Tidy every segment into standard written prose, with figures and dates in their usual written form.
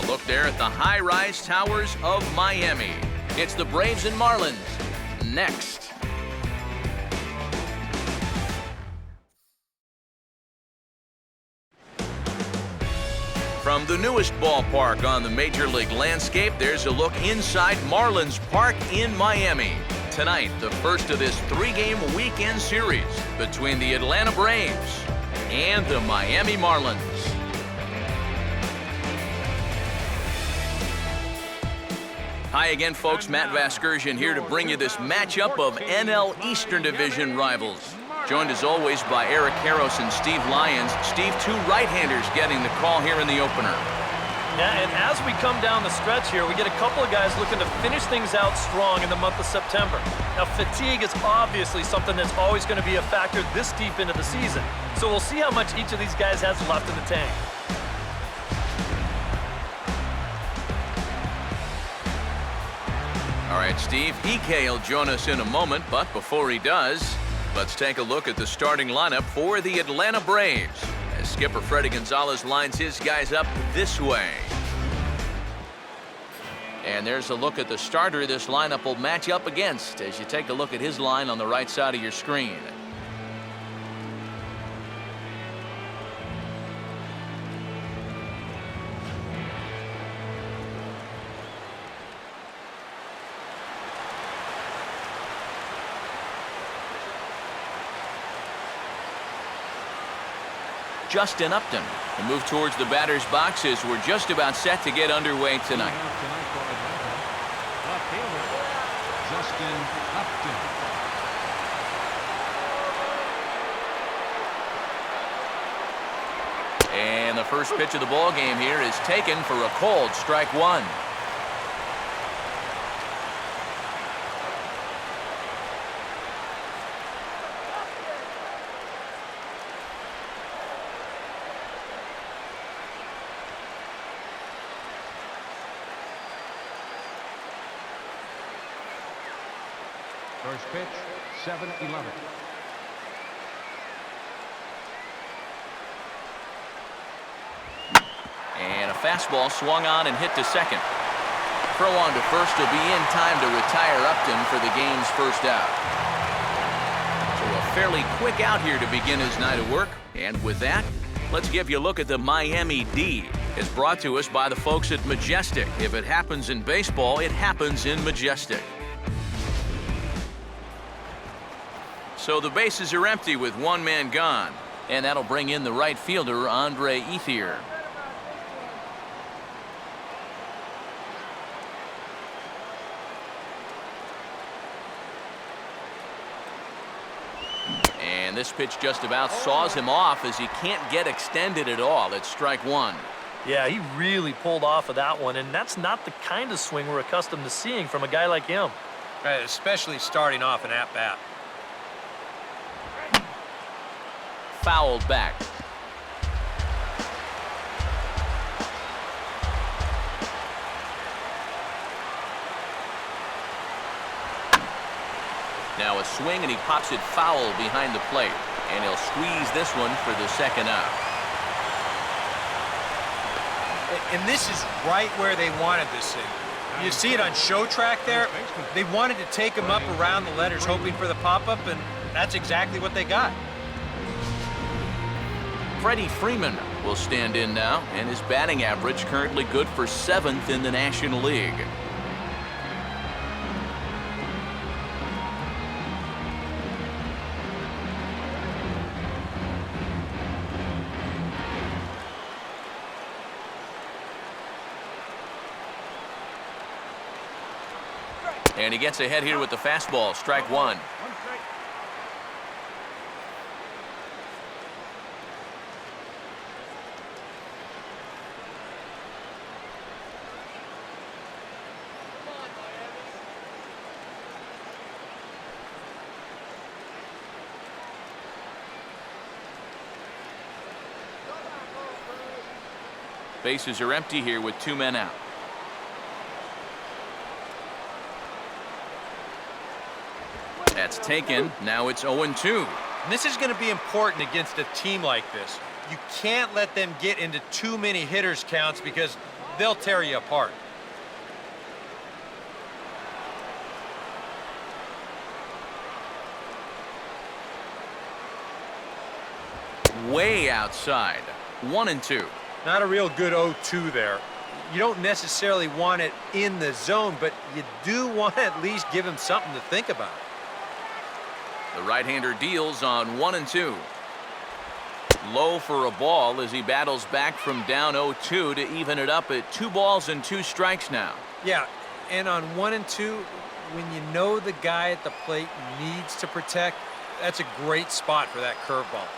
A look there at the high-rise towers of Miami. It's the Braves and Marlins next. From the newest ballpark on the Major League landscape, there's a look inside Marlins Park in Miami. Tonight, the first of this three-game weekend series between the Atlanta Braves and the Miami Marlins. Hi again, folks. Matt Vasgersian here to bring you this matchup of NL Eastern Division rivals. Joined as always by Eric Harros and Steve Lyons. Steve, two right-handers getting the call here in the opener. Yeah, and as we come down the stretch here, we get a couple of guys looking to finish things out strong in the month of September. Now, fatigue is obviously something that's always going to be a factor this deep into the season. So we'll see how much each of these guys has left in the tank. All right, Steve, EK will join us in a moment, but before he does, let's take a look at the starting lineup for the Atlanta Braves as skipper Freddie Gonzalez lines his guys up this way. And there's a look at the starter this lineup will match up against as you take a look at his line on the right side of your screen. Justin Upton will move towards the batter's box as we're just about set to get underway tonight. Justin Upton. And the first pitch of the ball game here is taken for a cold strike one. First pitch, 7-11. And a fastball swung on and hit to second. Throw on to first will be in time to retire Upton for the game's first out. So a fairly quick out here to begin his night of work. And with that, let's give you a look at the Miami D. It's brought to us by the folks at Majestic. If it happens in baseball, it happens in Majestic. So the bases are empty with one man gone. And that'll bring in the right fielder, Andre Ethier. And this pitch just about saws him off as he can't get extended at all. It's strike one. Yeah, he really pulled off of that one, and that's not the kind of swing we're accustomed to seeing from a guy like him. Right, especially starting off an at-bat. Fouled back. Now a swing and he pops it foul behind the plate. And he'll squeeze this one for the second out. And this is right where they wanted this thing. You see it on show track there. They wanted to take him up around the letters hoping for the pop-up, and that's exactly what they got. Freddie Freeman will stand in now, and his batting average currently good for 7th in the National League. And he gets ahead here with the fastball, strike one. Bases are empty here with two men out. That's taken. Now it's 0-2. This is going to be important against a team like this. You can't let them get into too many hitters counts because they'll tear you apart. Way outside. 1-2. Not a real good 0-2 there. You don't necessarily want it in the zone, but you do want to at least give him something to think about. The right-hander deals on 1-2. Low for a ball as he battles back from down 0-2 to even it up at 2 balls and 2 strikes now. Yeah, and on 1-2, when you know the guy at the plate needs to protect, that's a great spot for that curveball.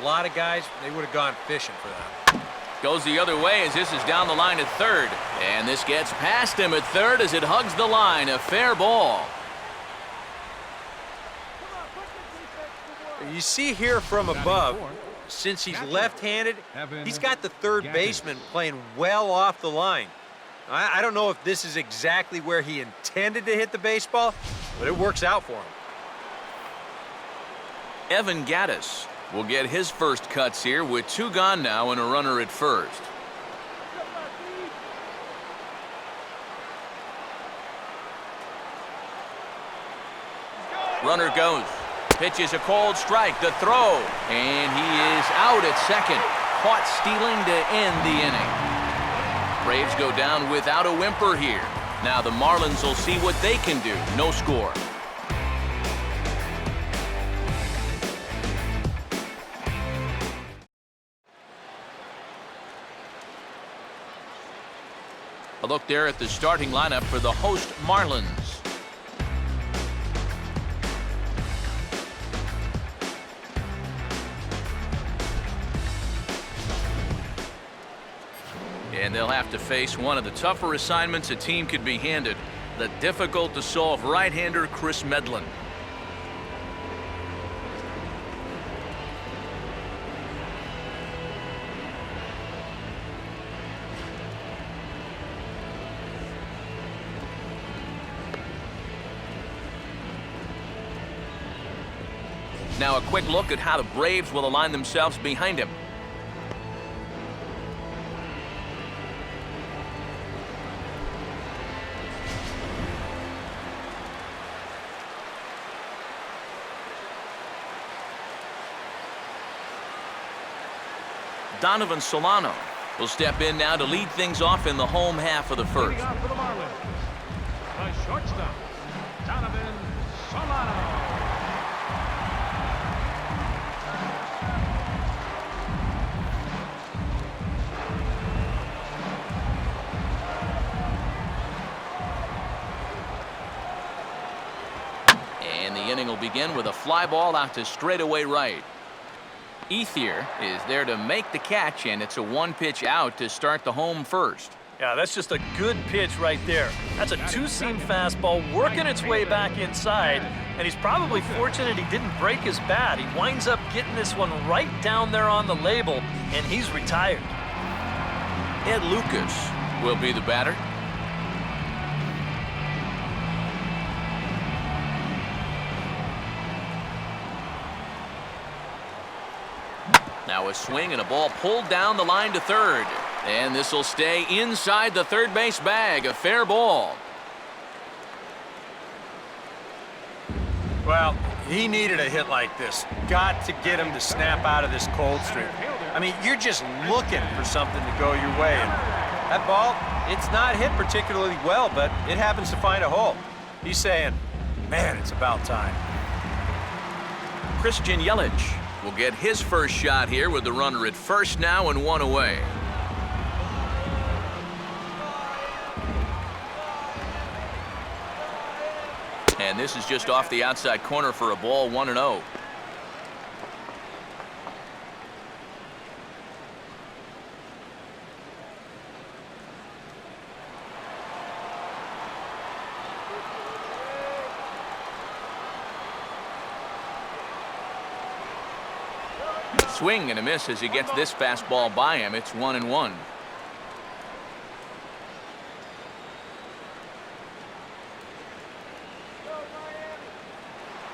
A lot of guys, they would have gone fishing for that. Goes the other way as this is down the line at third. And this gets past him at third as it hugs the line. A fair ball. You see here from above, since he's left-handed, he's got the third baseman playing well off the line. I don't know if this is exactly where he intended to hit the baseball, but it works out for him. Evan Gattis will get his first cuts here with 2 gone now and a runner at first. Runner goes. Pitch is a cold strike. The throw. And he is out at second. Caught stealing to end the inning. Braves go down without a whimper here. Now the Marlins will see what they can do. No score. A look there at the starting lineup for the host Marlins. And they'll have to face one of the tougher assignments a team could be handed, the difficult-to-solve right-hander Chris Medlin. Now a quick look at how the Braves will align themselves behind him. Donovan Solano will step in now to lead things off in the home half of the first. Leading off for the Marlins, the shortstop, Donovan Solano. And the inning will begin with a fly ball out to straightaway right. Ethier is there to make the catch, and it's a 1-pitch out to start the home first. Yeah, that's just a good pitch right there. That's a 2-seam fastball working its way back inside, and he's probably fortunate he didn't break his bat. He winds up getting this one right down there on the label, and he's retired. Ed Lucas will be the batter. Now a swing and a ball pulled down the line to third. And this will stay inside the third base bag. A fair ball. Well, he needed a hit like this. Got to get him to snap out of this cold streak. I mean, you're just looking for something to go your way. And that ball, it's not hit particularly well, but it happens to find a hole. He's saying, man, it's about time. Christian Yelich will get his first shot here with the runner at first now and 1 away. And this is just off the outside corner for a ball, 1-0. Swing and a miss as he gets this fastball by him. It's 1-1.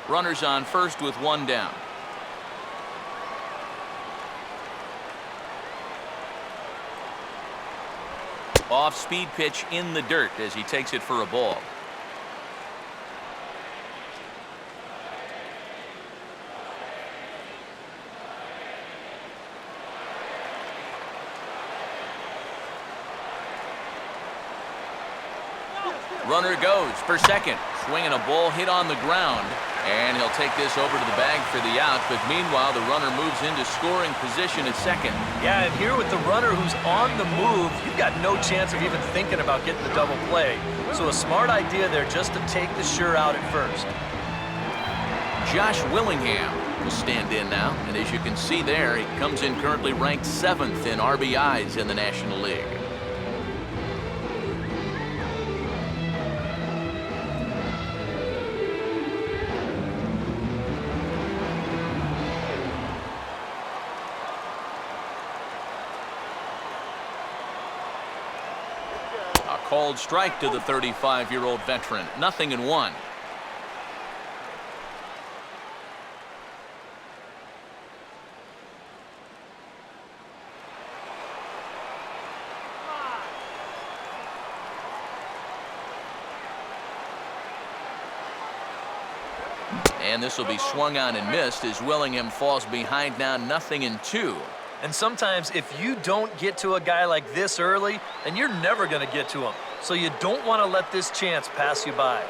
Runners on first with 1 down. Off-speed pitch in the dirt as he takes it for a ball. Runner goes for second. Swinging a ball hit on the ground. And he'll take this over to the bag for the out. But meanwhile, the runner moves into scoring position at second. Yeah, and here with the runner who's on the move, you've got no chance of even thinking about getting the double play. So a smart idea there just to take the sure out at first. Josh Willingham will stand in now. And as you can see there, he comes in currently ranked 7th in RBIs in the National League. Called strike to the 35-year-old veteran. 0-1. And this will be swung on and missed as Willingham falls behind now 0-2. And sometimes if you don't get to a guy like this early, then you're never going to get to him. So you don't want to let this chance pass you by.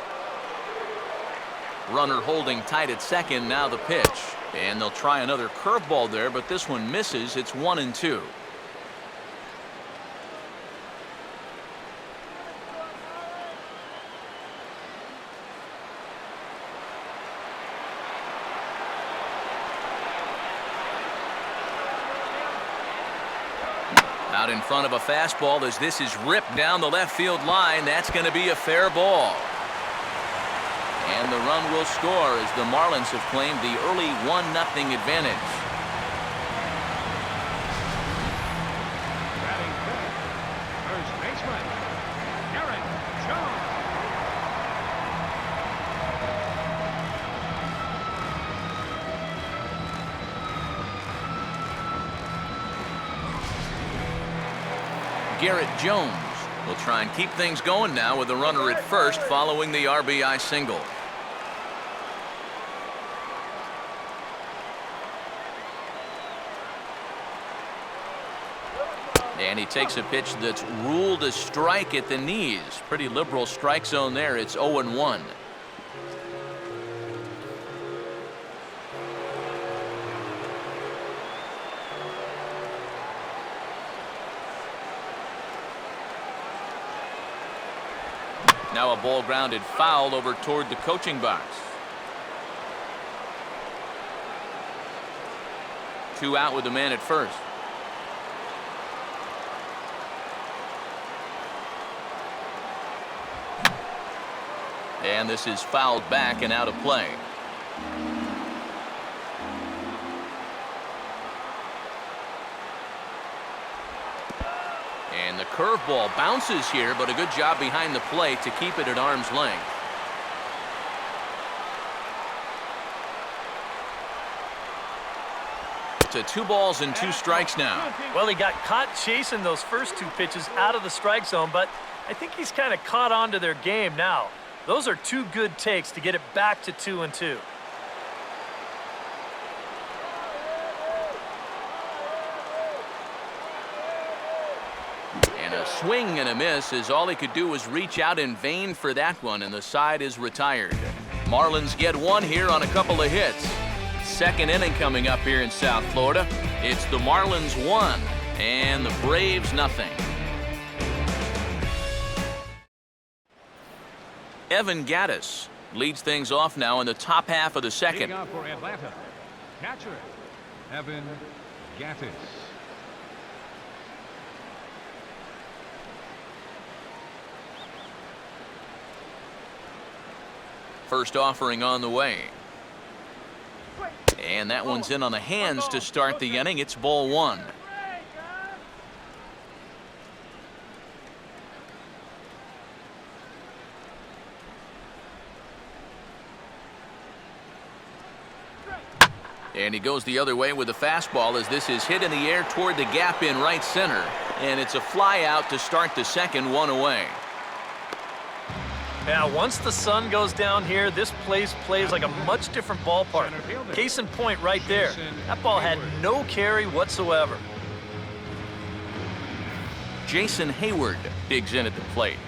Runner holding tight at second, now the pitch. And they'll try another curveball there, but this one misses. It's 1-2. Out in front of a fastball as this is ripped down the left field line. That's going to be a fair ball. And the run will score as the Marlins have claimed the early 1-0 advantage. Batting fifth, first baseman, Garrett Jones. Garrett Jones will try and keep things going now with the runner at first following the RBI single. And he takes a pitch that's ruled a strike at the knees. Pretty liberal strike zone there. It's 0-1. Now a ball grounded foul over toward the coaching box. 2 out with the man at first. And this is fouled back and out of play. And the curveball bounces here, but a good job behind the plate to keep it at arm's length. To 2 balls and 2 strikes now. Well, he got caught chasing those first 2 pitches out of the strike zone, but I think he's kind of caught on to their game now. Those are 2 good takes to get it back to 2-2. And a swing and a miss as all he could do was reach out in vain for that one, and the side is retired. Marlins get 1 here on a couple of hits. 2nd inning coming up here in South Florida. It's the Marlins 1 and the Braves 0. Evan Gattis leads things off now in the top half of the second. Leading off for Atlanta, catcher Evan Gattis. First offering on the way. And that one's in on the hands to start the inning. It's ball 1. And he goes the other way with the fastball as this is hit in the air toward the gap in right center. And it's a fly out to start the second, one away. Yeah, once the sun goes down here, this place plays like a much different ballpark. Case in point right there. That ball had no carry whatsoever. Jason Hayward digs in at the plate.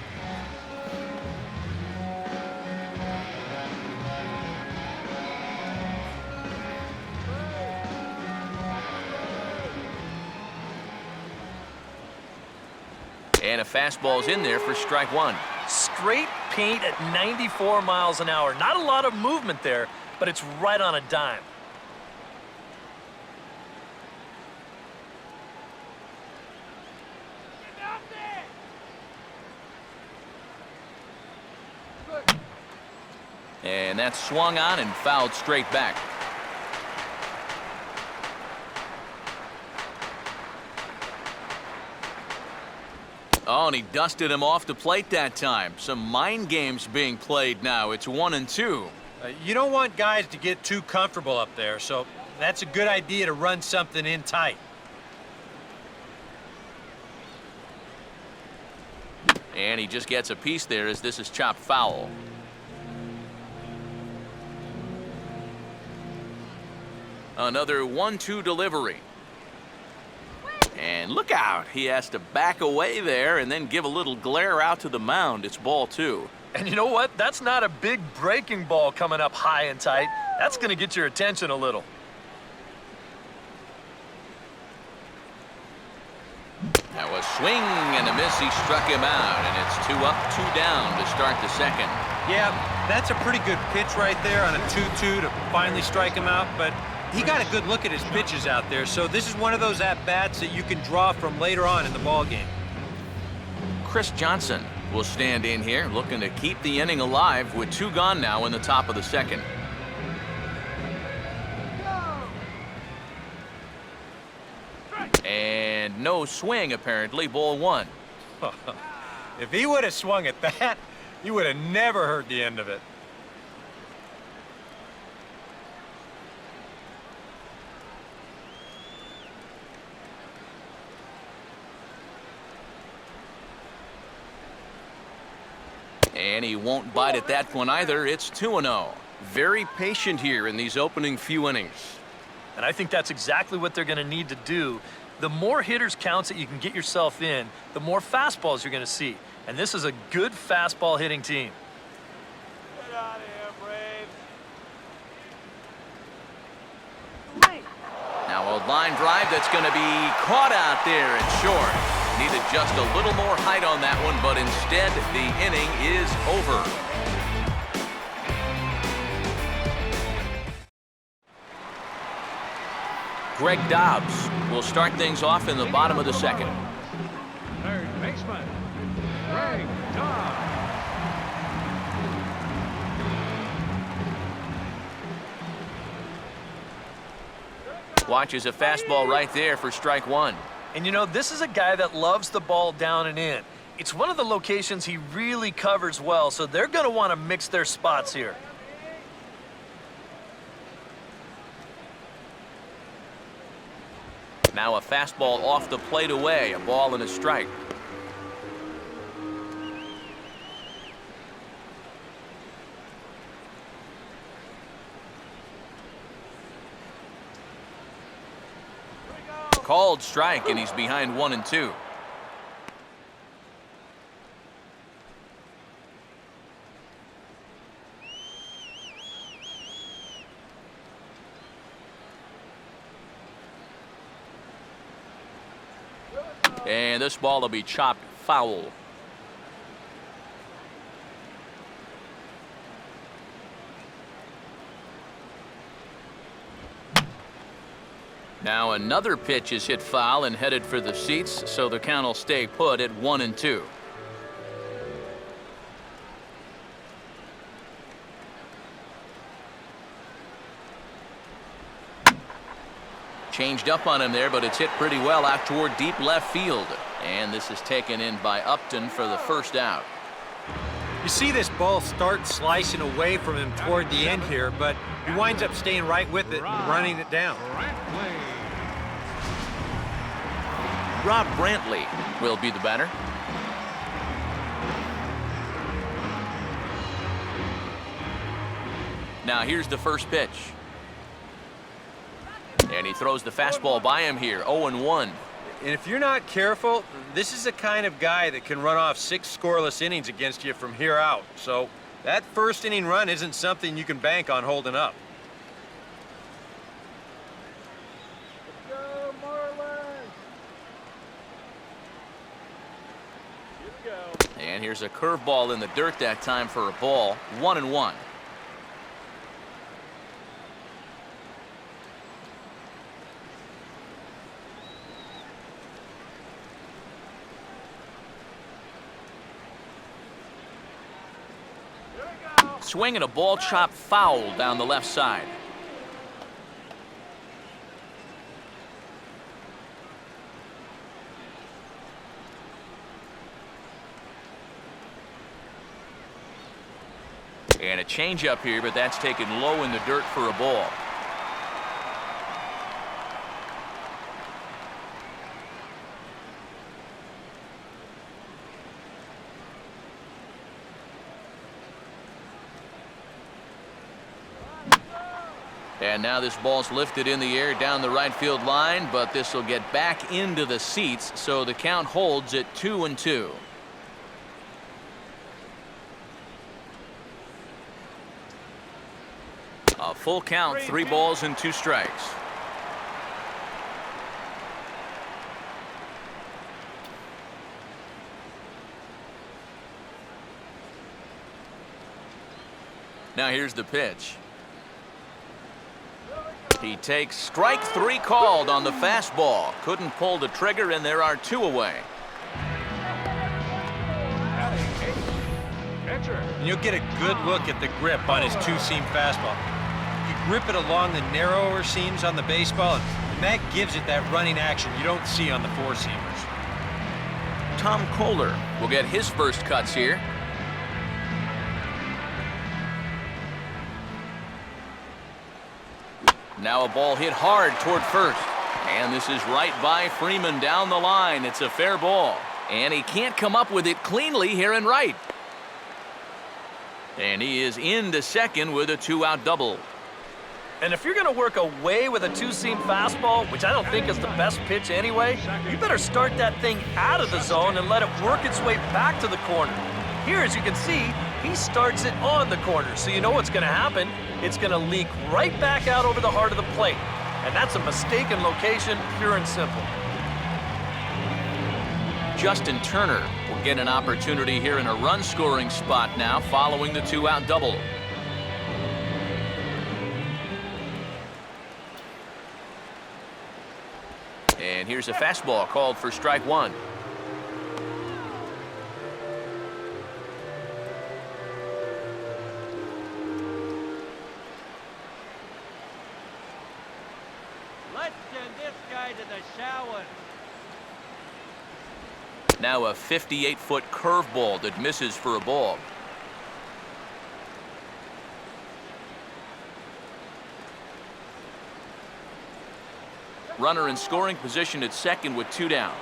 And a fastball's in there for strike one. Straight paint at 94 miles an hour. Not a lot of movement there, but it's right on a dime. And that's swung on and fouled straight back. Oh, and he dusted him off the plate that time. Some mind games being played now. It's 1-2. You don't want guys to get too comfortable up there, so that's a good idea to run something in tight. And he just gets a piece there as this is chopped foul. Another 1-2 delivery. And look out. He has to back away there and then give a little glare out to the mound. It's ball two. And you know what? That's not a big breaking ball coming up high and tight. That's going to get your attention a little. Now a swing and a miss. He struck him out, and it's 2 up, 2 down to start the second. Yeah, that's a pretty good pitch right there on a 2-2 to finally strike him out, but he got a good look at his pitches out there, so this is one of those at-bats that you can draw from later on in the ballgame. Chris Johnson will stand in here, looking to keep the inning alive with 2 gone now in the top of the second. And no swing, apparently. Ball 1. If he would have swung at that, you would have never heard the end of it. And he won't bite at that one either. It's 2-0. Very patient here in these opening few innings. And I think that's exactly what they're going to need to do. The more hitters counts that you can get yourself in, the more fastballs you're going to see. And this is a good fastball hitting team. Get out of here, Braves. Now a line drive that's going to be caught out there and short. Needed just a little more height on that one, but instead the inning is over. Greg Dobbs will start things off in the bottom of the second. Third baseman, Greg Dobbs. Watches a fastball right there for strike one. And you know, this is a guy that loves the ball down and in. It's one of the locations he really covers well, so they're going to want to mix their spots here. Now a fastball off the plate away, a ball and a strike. Called strike, and he's behind 1-2. And this ball will be chopped foul. Now another pitch is hit foul and headed for the seats, so the count will stay put at 1-2. Changed up on him there, but it's hit pretty well out toward deep left field. And this is taken in by Upton for the first out. You see this ball start slicing away from him toward the end here, but he winds up staying right with it and running it down. Rob Brantley will be the batter. Now here's the first pitch. And he throws the fastball by him here, 0-1. And if you're not careful, this is the kind of guy that can run off 6 scoreless innings against you from here out. So that first inning run isn't something you can bank on holding up. Let's go, Marlins! Here we go. And here's a curveball in the dirt that time for a ball, 1-1. Swing and a ball chopped foul down the left side. And a changeup here, but that's taken low in the dirt for a ball. And now this ball's lifted in the air down the right field line, but this will get back into the seats, so the count holds at 2-2. A full count, 3 balls and 2 strikes. Now here's the pitch. He takes strike 3 called on the fastball. Couldn't pull the trigger, and there are 2 away. And you'll get a good look at the grip on his 2-seam fastball. You grip it along the narrower seams on the baseball, and that gives it that running action you don't see on the 4-seamers. Tom Kohler will get his first cuts here. Now a ball hit hard toward first. And this is right by Freeman down the line. It's a fair ball. And he can't come up with it cleanly here in right. And he is into second with a 2-out double. And if you're going to work away with a 2-seam fastball, which I don't think is the best pitch anyway, you better start that thing out of the zone and let it work its way back to the corner. Here, as you can see, he starts it on the corner, so you know what's going to happen. It's going to leak right back out over the heart of the plate. And that's a mistaken location, pure and simple. Justin Turner will get an opportunity here in a run-scoring spot now following the 2-out double. And here's a fastball called for strike 1. Let's send this guy to the shower. Now a 58-foot curveball that misses for a ball. Runner in scoring position at second with 2 down.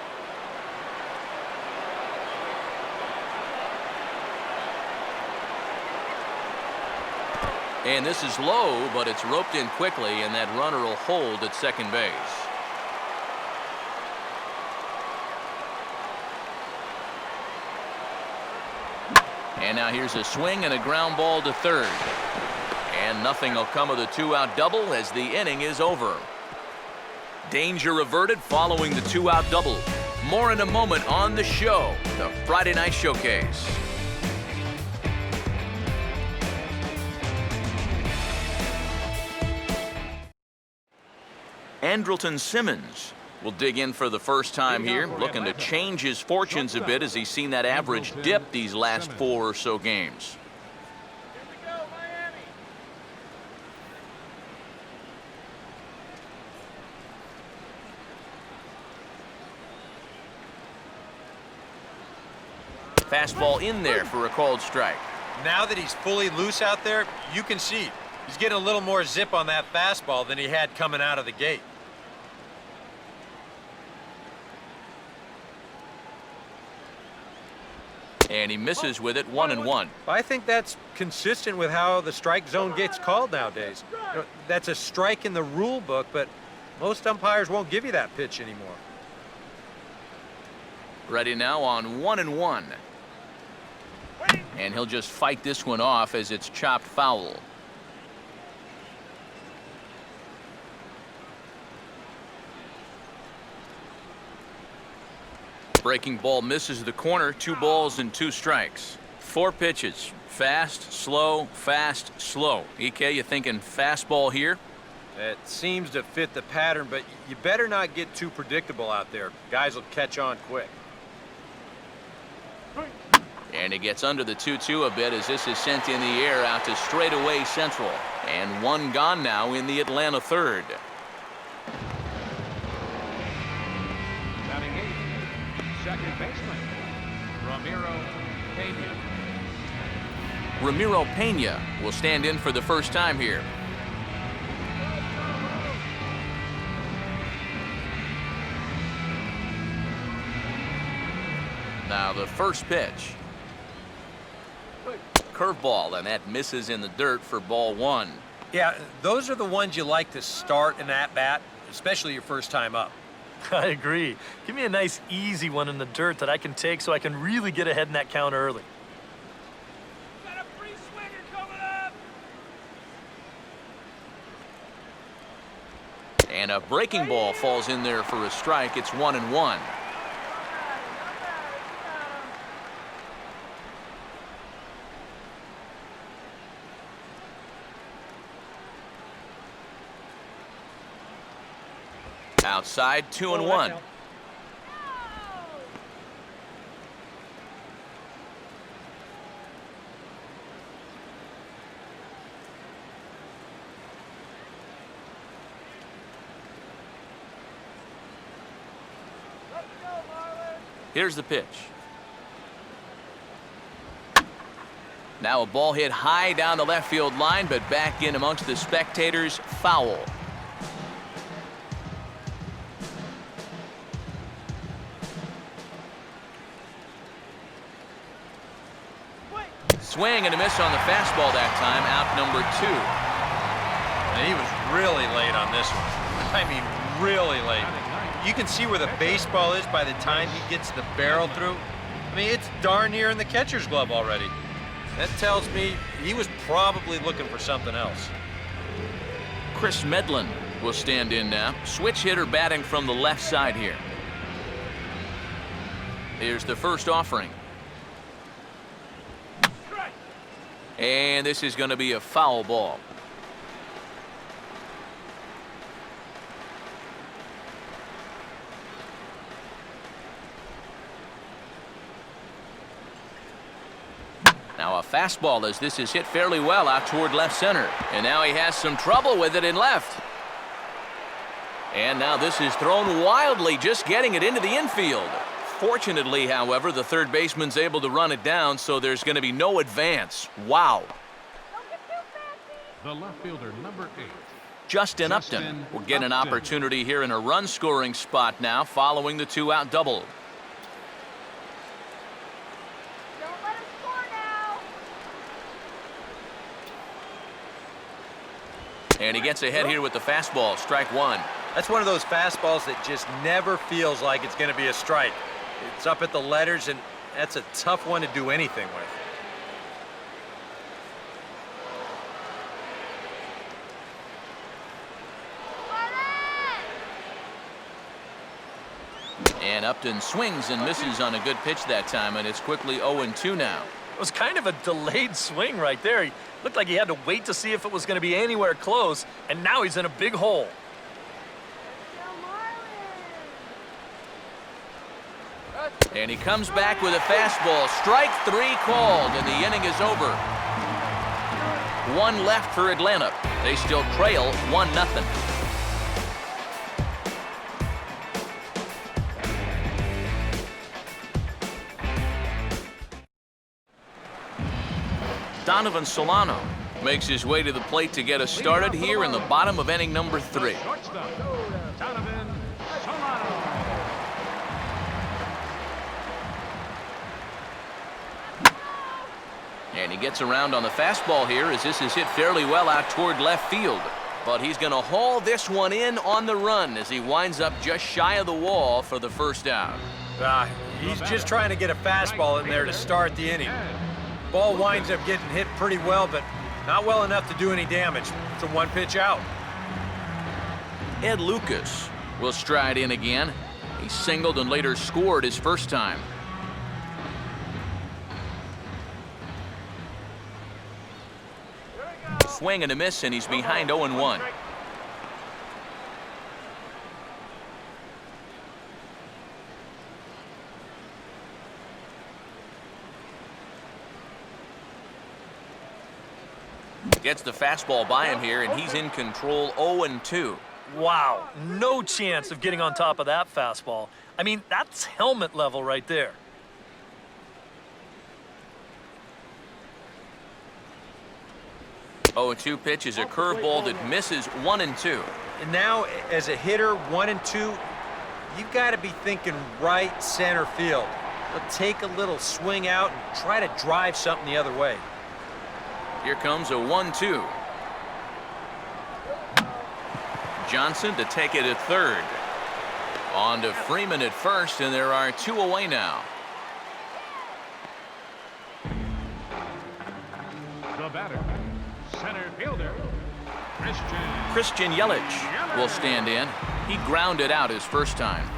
And this is low, but it's roped in quickly, and that runner will hold at second base. And now here's a swing and a ground ball to third. And nothing will come of the 2-out double as the inning is over. Danger averted following the 2-out double. More in a moment on the show, the Friday Night Showcase. Andrelton Simmons will dig in for the first time here, looking to change his fortunes a bit as he's seen that average dip these last 4 or so games. Here we go, Miami! Fastball in there for a called strike. Now that he's fully loose out there, you can see he's getting a little more zip on that fastball than he had coming out of the gate. And he misses with it, 1-1. I think that's consistent with how the strike zone gets called nowadays. You know, that's a strike in the rule book, but most umpires won't give you that pitch anymore. Ready now on 1-1. And he'll just fight this one off as it's chopped foul. Breaking ball misses the corner. 2 balls and 2 strikes. 4 pitches. Fast, slow, fast, slow. EK, you thinking fastball here? It seems to fit the pattern, but you better not get too predictable out there. Guys will catch on quick. And he gets under the 2-2 a bit as this is sent in the air out to straightaway central. And 1 gone now in the Atlanta third. Batting 8th, second baseman, Ramiro Pena. Ramiro Pena will stand in for the first time here. Now the first pitch. Curveball, and that misses in the dirt for ball 1. Yeah, those are the ones you like to start an at-bat, especially your first time up. I agree. Give me a nice, easy one in the dirt that I can take so I can really get ahead in that count early. Got a free swinger coming up. And a breaking ball falls in there for a strike. It's 1-1. Outside, 2-1. Here's the pitch. Now a ball hit high down the left field line, but back in amongst the spectators, foul. Swing and a miss on the fastball that time, out number 2. And he was really late on this one. I mean, really late. You can see where the baseball is by the time he gets the barrel through. I mean, it's darn near in the catcher's glove already. That tells me he was probably looking for something else. Chris Medlin will stand in now. Switch hitter batting from the left side here. Here's the first offering. And this is going to be a foul ball. Now a fastball as this is hit fairly well out toward left center. And now he has some trouble with it in left. And now this is thrown wildly, just getting it into the infield. Fortunately, however, the third baseman's able to run it down, so there's going to be no advance. Wow. The left fielder, number 8. Justin Upton will get an opportunity here in a run-scoring spot now following the 2-out double. Don't let him score now. And he gets ahead here with the fastball, strike 1. That's one of those fastballs that just never feels like it's going to be a strike. It's up at the letters, and that's a tough one to do anything with. And Upton swings and misses on a good pitch that time, and it's quickly 0-2 now. It was kind of a delayed swing right there. He looked like he had to wait to see if it was going to be anywhere close, and now he's in a big hole. And he comes back with a fastball. Strike 3 called, and the inning is over. 1 left for Atlanta. They still trail 1-0. Donovan Solano makes his way to the plate to get us started here in the bottom of inning number 3. Shortstop, Donovan Solano. And he gets around on the fastball here as this is hit fairly well out toward left field. But he's going to haul this one in on the run as he winds up just shy of the wall for the first out. He's just trying to get a fastball in there to start the inning. Ball winds up getting hit pretty well, but not well enough to do any damage. It's a one-pitch out. Ed Lucas will stride in again. He singled and later scored his first time. Swing and a miss, and he's behind 0-1. Gets the fastball by him here, and he's in control 0-2. Wow, no chance of getting on top of that fastball. I mean, that's helmet level right there. Oh, 2 pitch is a curveball that misses 1-2. And now, as a hitter, 1-2, you've got to be thinking right center field. But take a little swing out and try to drive something the other way. Here comes a 1-2. Johnson to take it at third. On to Freeman at first, and there are 2 away now. The batter, center fielder, Christian Yelich will stand in. He grounded out his first time.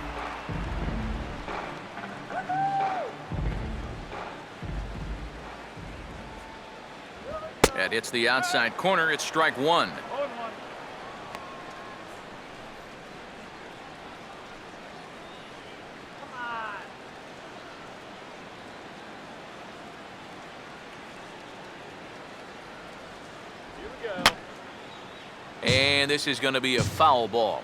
That hits the outside corner. It's strike 1. And this is going to be a foul ball.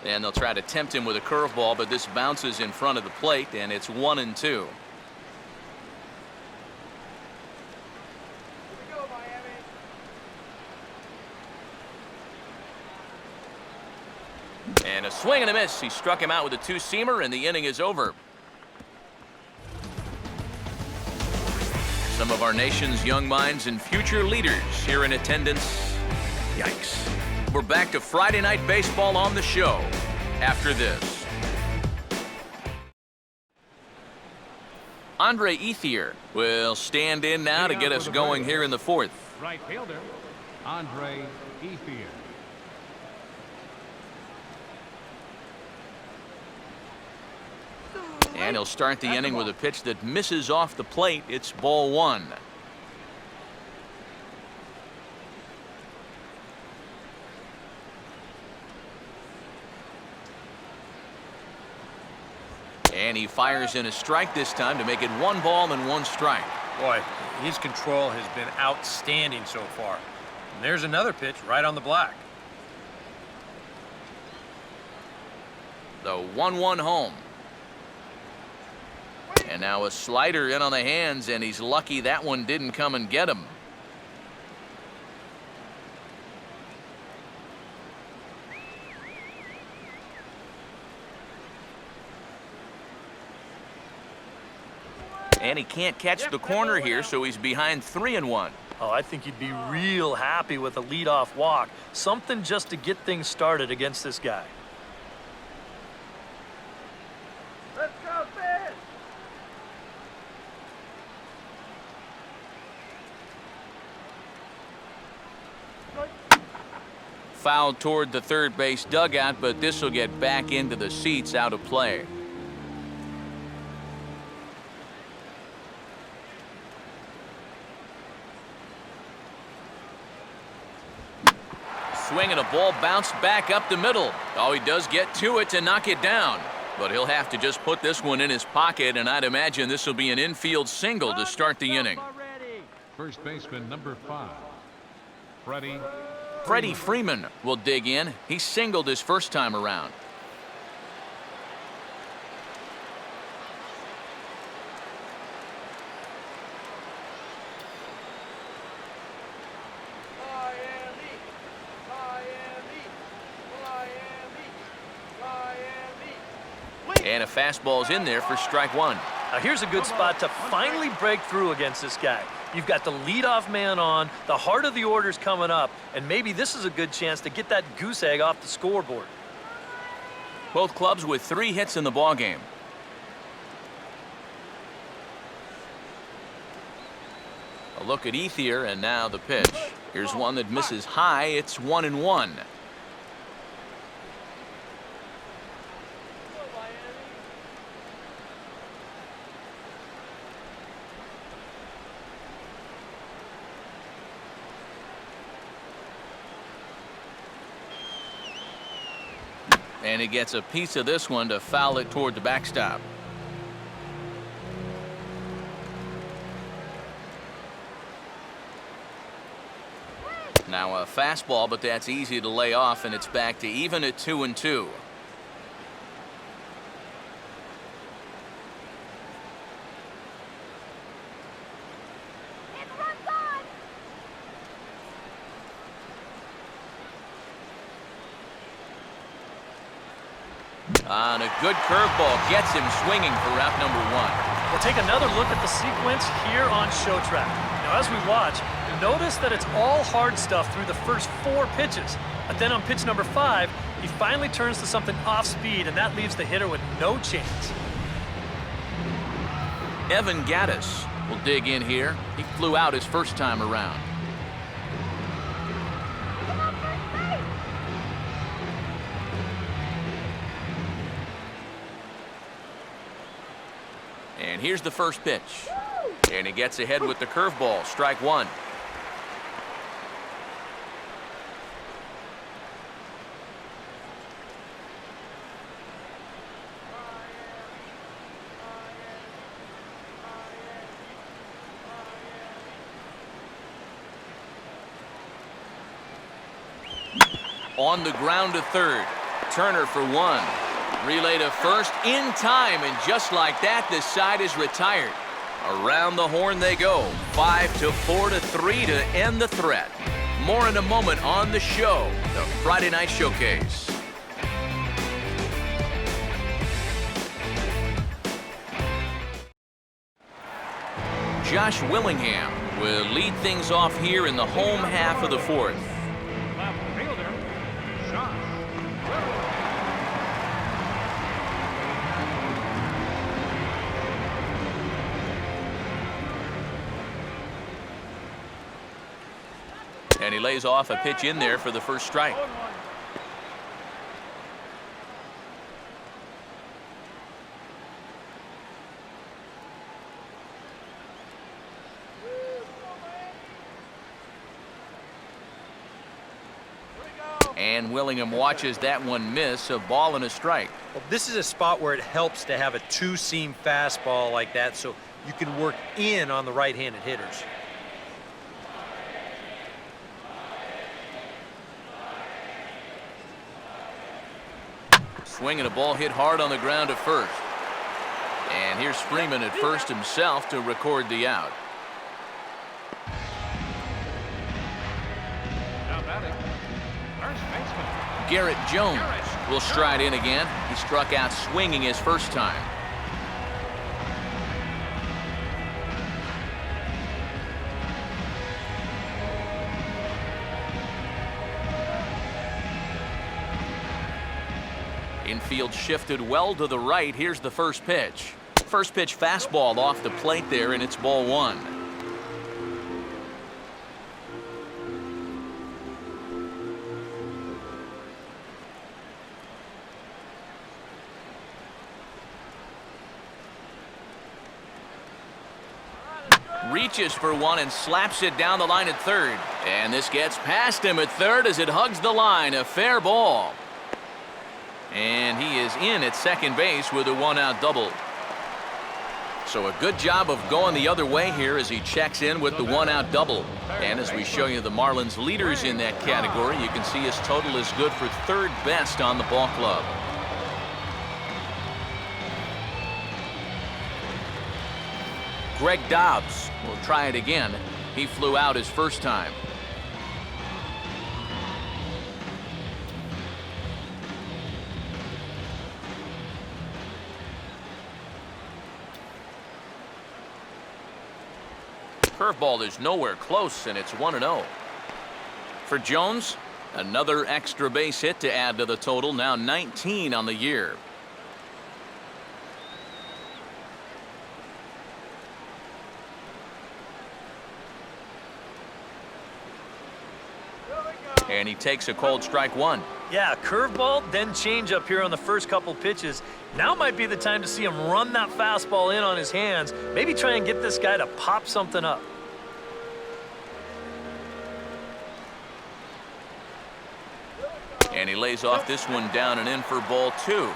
And they'll try to tempt him with a curveball, but this bounces in front of the plate, and it's 1-2. And a swing and a miss. He struck him out with a 2-seamer, and the inning is over. Some of our nation's young minds and future leaders here in attendance. Yikes. We're back to Friday Night Baseball on the show after this. Andre Ethier will stand in now to get us going here in the fourth. right fielder, Andre Ethier. And he'll start the inning with a pitch that misses off the plate. It's ball 1. And he fires in a strike this time to make it 1 ball and 1 strike. Boy, his control has been outstanding so far. And there's another pitch right on the black. The 1-1 home. And now a slider in on the hands, and he's lucky that one didn't come and get him. And he can't catch the corner here, so he's behind 3-1. Oh, I think he'd be real happy with a leadoff walk. Something just to get things started against this guy. Let's go, Fish! Fouled toward the third base dugout, but this will get back into the seats, out of play. Swing and a ball bounced back up the middle. Oh, he does get to it to knock it down, but he'll have to just put this one in his pocket, and I'd imagine this will be an infield single to start the inning. First baseman number 5, Freddie Freeman will dig in. He singled his first time around. And a fastball's in there for strike one. Now here's a good spot to finally break through against this guy. You've got the leadoff man on, the heart of the order's coming up, and maybe this is a good chance to get that goose egg off the scoreboard. Both clubs with 3 hits in the ballgame. A look at Ethier, and now the pitch. Here's one that misses high. It's 1-1. And he gets a piece of this one to foul it toward the backstop. Now a fastball, but that's easy to lay off, and it's back to even at 2-2. And a good curveball gets him swinging for route number 1. We'll take another look at the sequence here on Show Track. Now, as we watch, notice that it's all hard stuff through the first 4 pitches. But then on pitch number 5, he finally turns to something off speed, and that leaves the hitter with no chance. Evan Gaddis will dig in here. He flew out his first time around. And here's the first pitch. And he gets ahead with the curveball, strike 1. On the ground to third. Turner for 1. Relay to first in time, and just like that, this side is retired. Around the horn they go. 5-4 to 3 to end the threat. More in a moment on the show, the Friday Night Showcase. Josh Willingham will lead things off here in the home half of the 4th. Left fielder, Josh Willingham. And he lays off a pitch in there for the first strike. And Willingham watches that one miss, a ball and a strike. Well, this is a spot where it helps to have a 2-seam fastball like that so you can work in on the right-handed hitters. Swinging a ball hit hard on the ground to first. And here's Freeman at first himself to record the out. Now batting, first baseman. Garrett Jones will stride in again. He struck out swinging his first time. Infield shifted well to the right. Here's the first pitch. First pitch fastball off the plate there, and it's ball 1. Reaches for one and slaps it down the line at third. And this gets past him at third as it hugs the line. A fair ball. And he is in at second base with a 1-out double. So a good job of going the other way here as he checks in with the 1-out double. And as we show you the Marlins leaders in that category, you can see his total is good for third best on the ball club. Greg Dobbs will try it again. He flew out his first time. Curveball is nowhere close, and it's 1-0. For Jones, another extra base hit to add to the total, now 19 on the year. And he takes a called strike one. Yeah, curveball, then change up here on the first couple pitches. Now might be the time to see him run that fastball in on his hands. Maybe try and get this guy to pop something up. And he lays off this one down and in for ball two.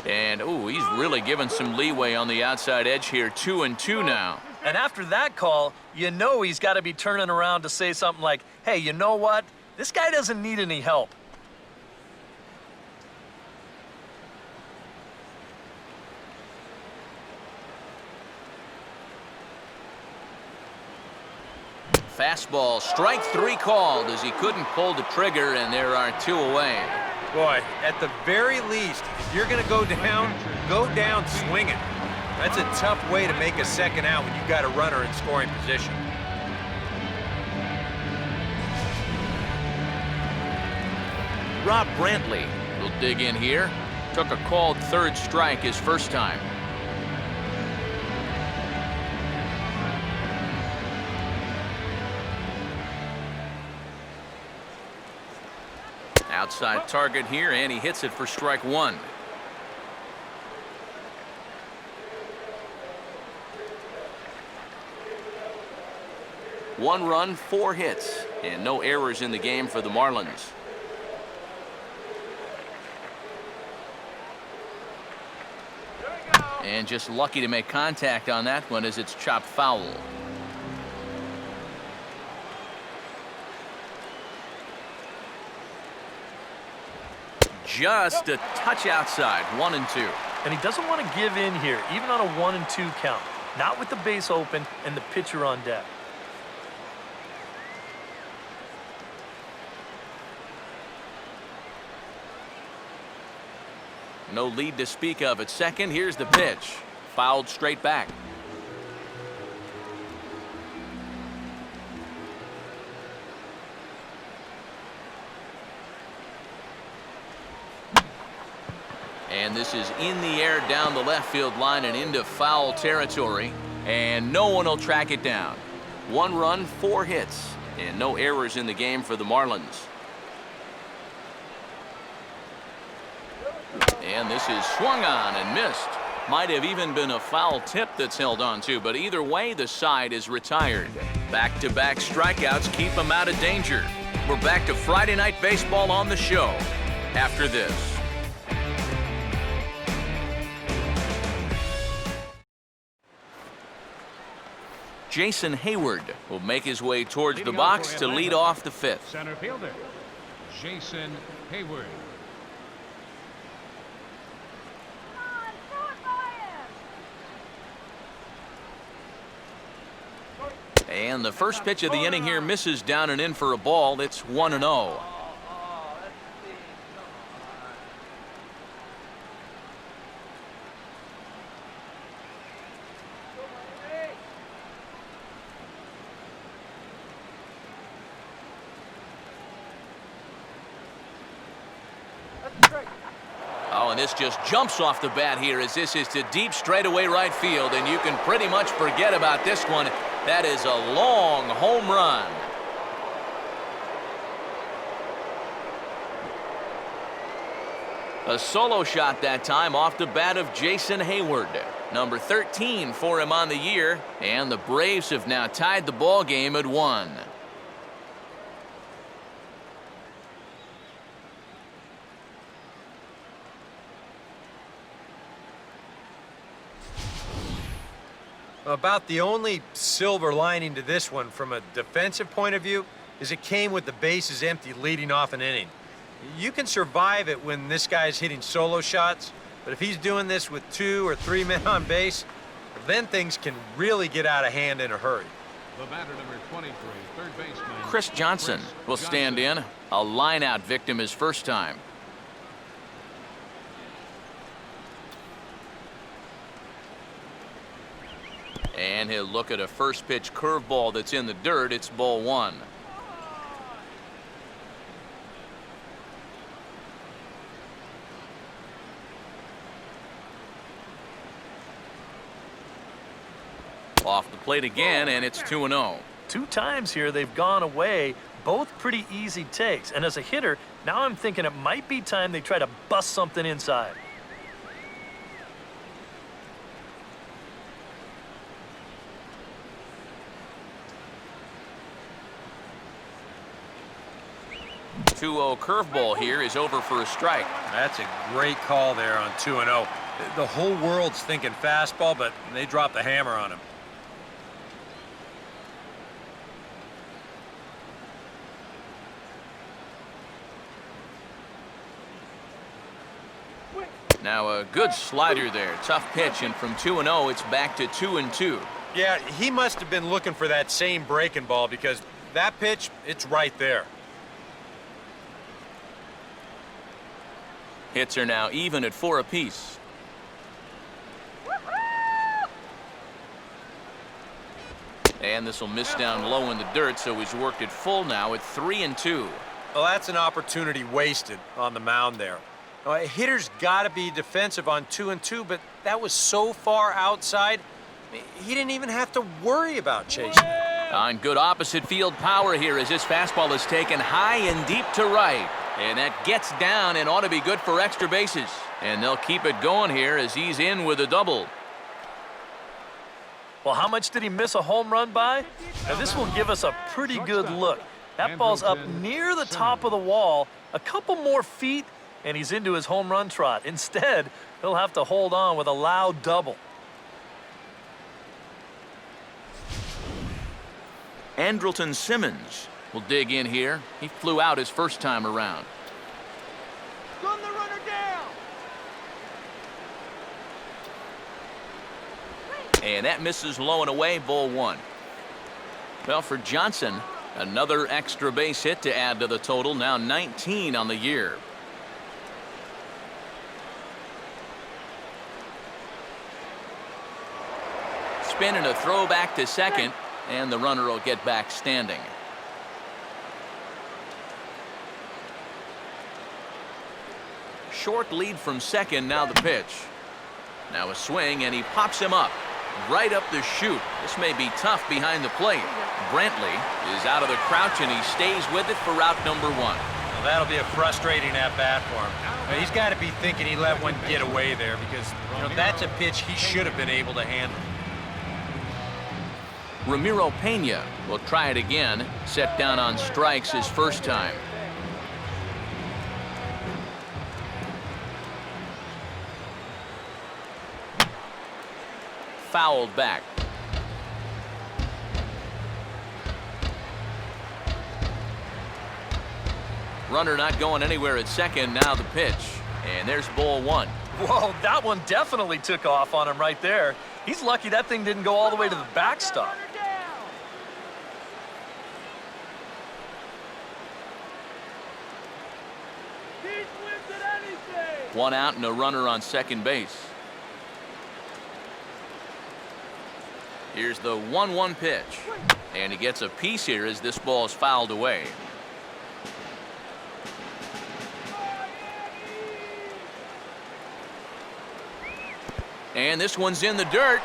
And, ooh, he's really given some leeway on the outside edge here. 2-2 now. And after that call, you know he's got to be turning around to say something like, hey, you know what? This guy doesn't need any help. Fastball, strike three called as he couldn't pull the trigger, and there are two away. Boy, at the very least, if you're going to go down swinging. That's a tough way to make a second out when you've got a runner in scoring position. Rob Brantley will dig in here. Took a called third strike his first time. Outside target here, and he hits it for strike one. One run, 4 hits, and no errors in the game for the Marlins. And just lucky to make contact on that one as it's chopped foul. Just a touch outside, 1-2. And he doesn't want to give in here, even on a 1-2 count. Not with the base open and the pitcher on deck. No lead to speak of at second. Here's the pitch. Fouled straight back. And this is in the air down the left field line and into foul territory. And no one will track it down. 1 run, 4 hits, and no errors in the game for the Marlins. And this is swung on and missed. Might have even been a foul tip that's held on to, but either way, the side is retired. Back-to-back strikeouts keep him out of danger. We're back to Friday Night Baseball on the show after this. Jason Hayward will make his way towards the box to lead off the 5th. Center fielder, Jason Hayward. And the first pitch of the inning here misses down and in for a ball. It's 1-0. Oh, and this just jumps off the bat here as this is to deep straightaway right field, and you can pretty much forget about this one. That is a long home run. A solo shot that time off the bat of Jason Hayward. Number 13 for him on the year, and the Braves have now tied the ball game at 1. About the only silver lining to this one from a defensive point of view is it came with the bases empty leading off an inning. You can survive it when this guy's hitting solo shots, but if he's doing this with 2 or 3 men on base, then things can really get out of hand in a hurry. The batter, number 23, third baseman. Chris Johnson will stand in. A line-out victim his first time. And he'll look at a first pitch curveball that's in the dirt. It's ball one. Off the plate again, and it's 2-0. 2 times here they've gone away, both pretty easy takes. And as a hitter, now I'm thinking it might be time they try to bust something inside. Two-0 curveball here is over for a strike. That's a great call there on 2-0. The whole world's thinking fastball, but they dropped the hammer on him. Now a good slider there. Tough pitch, and from 2-0, it's back to 2-2. Yeah, he must have been looking for that same breaking ball because that pitch, it's right there. Hits are now even at 4 apiece. And this will miss down low in the dirt, so he's worked it full now at 3-2. Well, that's an opportunity wasted on the mound there. Now, a hitter's got to be defensive on 2-2, but that was so far outside, he didn't even have to worry about chasing. On good opposite field power here as this fastball is taken high and deep to right. And that gets down and ought to be good for extra bases. And they'll keep it going here as he's in with a double. Well, how much did he miss a home run by? Now, this will give us a pretty good look. That ball's up near the top of the wall, a couple more feet, and he's into his home run trot. Instead, he'll have to hold on with a loud double. Andrelton Simmons will dig in here. He flew out his first time around. Gun the runner down. And that misses low and away, ball one. Well, for Johnson, another extra base hit to add to the total, now 19 on the year. Spin and a throw back to second, and the runner will get back standing. Short lead from second, now the pitch. Now a swing, and he pops him up right up the chute. This may be tough behind the plate. Brantley is out of the crouch, and he stays with it for route number one. Well, that'll be a frustrating at-bat for him. Now, he's got to be thinking he let one get away there because, that's a pitch he should have been able to handle. Ramiro Pena will try it again, set down on strikes his first time. Fouled back. Runner not going anywhere at second, now the pitch. And there's ball one. Whoa, that one definitely took off on him right there. He's lucky that thing didn't go all the way to the backstop. One out and a runner on second base. Here's the 1-1 pitch. And he gets a piece here as this ball is fouled away. And this one's in the dirt.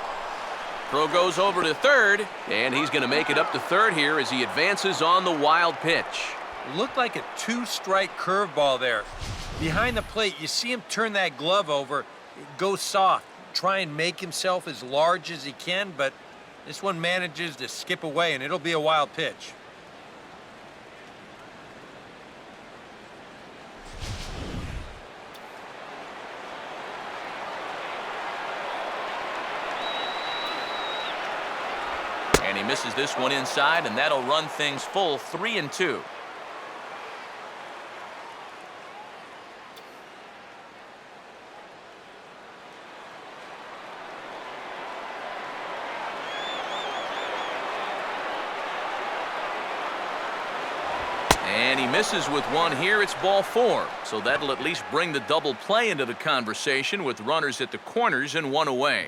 Throw goes over to third, and he's going to make it up to third here as he advances on the wild pitch. Looked like a 2-strike curveball there. Behind the plate, you see him turn that glove over, go soft, try and make himself as large as he can, but this one manages to skip away, and it'll be a wild pitch. And he misses this one inside, and that'll run things full 3-2. And he misses with one here. It's ball 4. So that'll at least bring the double play into the conversation with runners at the corners and one away.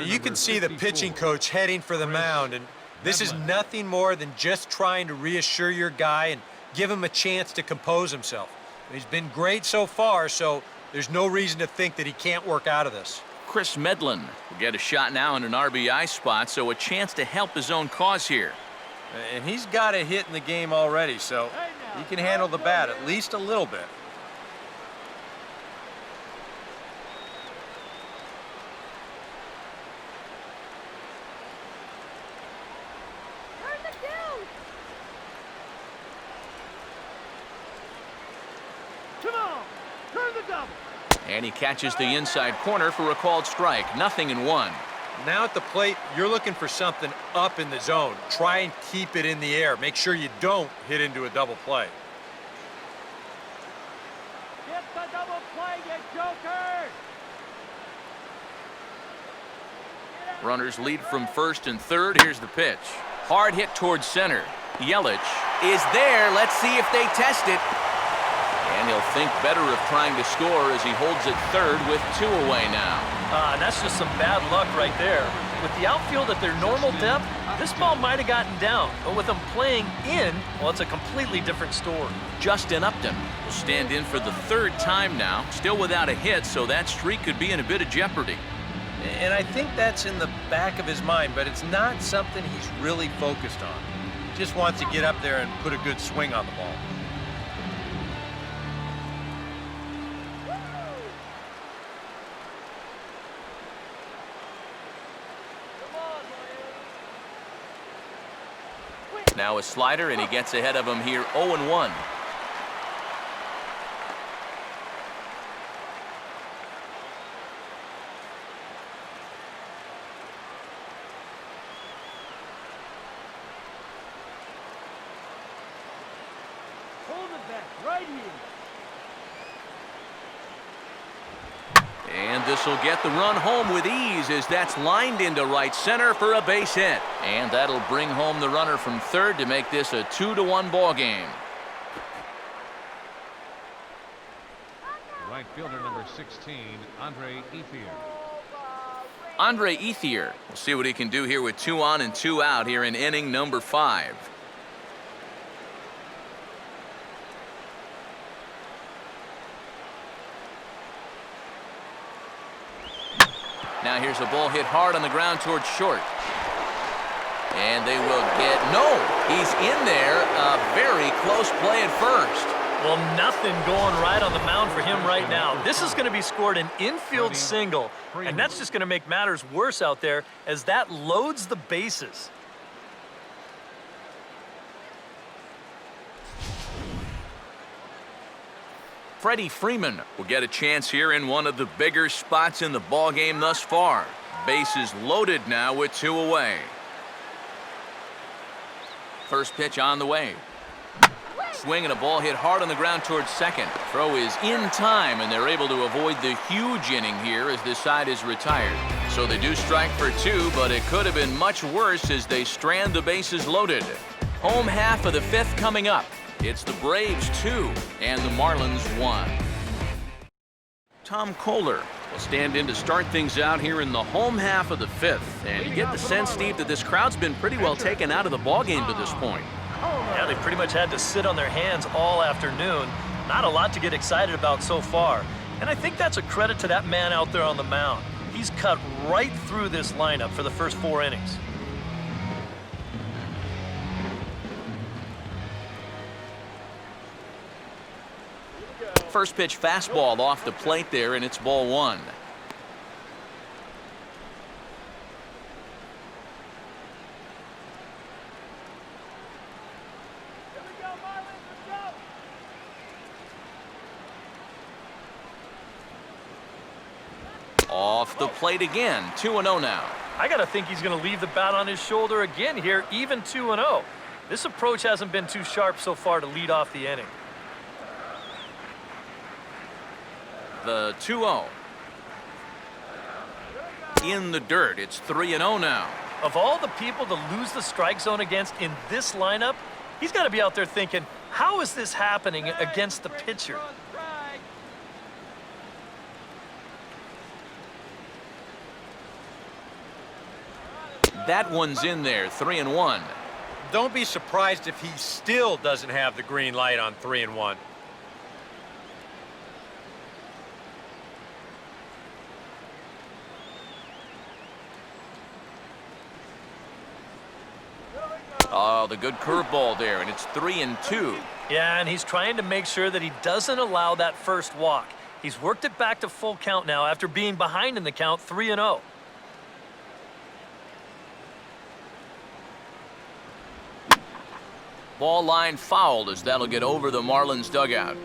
You can see the pitching coach heading for the mound, and this is nothing more than just trying to reassure your guy and give him a chance to compose himself. He's been great so far, so there's no reason to think that he can't work out of this. Chris Medlin will get a shot now in an RBI spot, so a chance to help his own cause here. And he's got a hit in the game already, so he can handle the bat at least a little bit. Turn the deuce. Come on, turn the double. And he catches the inside corner for a called strike. 0-1. Now at the plate, you're looking for something up in the zone. Try and keep it in the air. Make sure you don't hit into a double play. Get the double play, you joker! Runners lead from first and third. Here's the pitch. Hard hit towards center. Yelich is there. Let's see if they test it. And he'll think better of trying to score as he holds it third with 2 away now. And that's just some bad luck right there. With the outfield at their normal depth, this ball might have gotten down. But with them playing in, well, it's a completely different story. Justin Upton will stand in for the 3rd time now. Still without a hit, so that streak could be in a bit of jeopardy. And I think that's in the back of his mind, but it's not something he's really focused on. He just wants to get up there and put a good swing on the ball. Now a slider, and he gets ahead of him here, 0-1. Hold it back, right here. And this will get the run home with ease as that's lined into right center for a base hit. And that'll bring home the runner from third to make this a 2-1 ball game. Right fielder number 16, Andre Ethier. Andre Ethier. We'll see what he can do here with 2 on and 2 out here in inning number 5. Now here's a ball hit hard on the ground towards short. And they will get, no, he's in there. A very close play at first. Well, nothing going right on the mound for him right now. This is going to be scored an infield single, and that's just going to make matters worse out there as that loads the bases. Freddie Freeman will get a chance here in one of the bigger spots in the ballgame thus far. Bases loaded now with 2 away. First pitch on the way. Swing and a ball hit hard on the ground towards second. Throw is in time, and they're able to avoid the huge inning here as this side is retired. So they do strike for 2, but it could have been much worse as they strand the bases loaded. Home half of the 5th coming up. It's the Braves 2 and the Marlins 1. Tom Kohler will stand in to start things out here in the home half of the 5th. And you get the sense, Steve, that this crowd's been pretty well taken out of the ballgame to this point. Yeah, they pretty much had to sit on their hands all afternoon. Not a lot to get excited about so far. And I think that's a credit to that man out there on the mound. He's cut right through this lineup for the first 4 innings. First pitch fastball off the plate there, and it's ball 1. Here we go, Marlins, let's go! Off the plate again, 2-0 now. I got to think he's going to leave the bat on his shoulder again here, even 2-0. This approach hasn't been too sharp so far to lead off the inning. The 2-0. In the dirt, it's 3-0 now. Of all the people to lose the strike zone against in this lineup, he's got to be out there thinking, How is this happening against the pitcher? That one's in there, 3-1. Don't be surprised if he still doesn't have the green light on 3-1. Oh, the good curveball there, and it's 3-2. Yeah, and he's trying to make sure that he doesn't allow that first walk. He's worked it back to full count now after being behind in the count 3-0. Ball line fouled as that'll get over the Marlins dugout.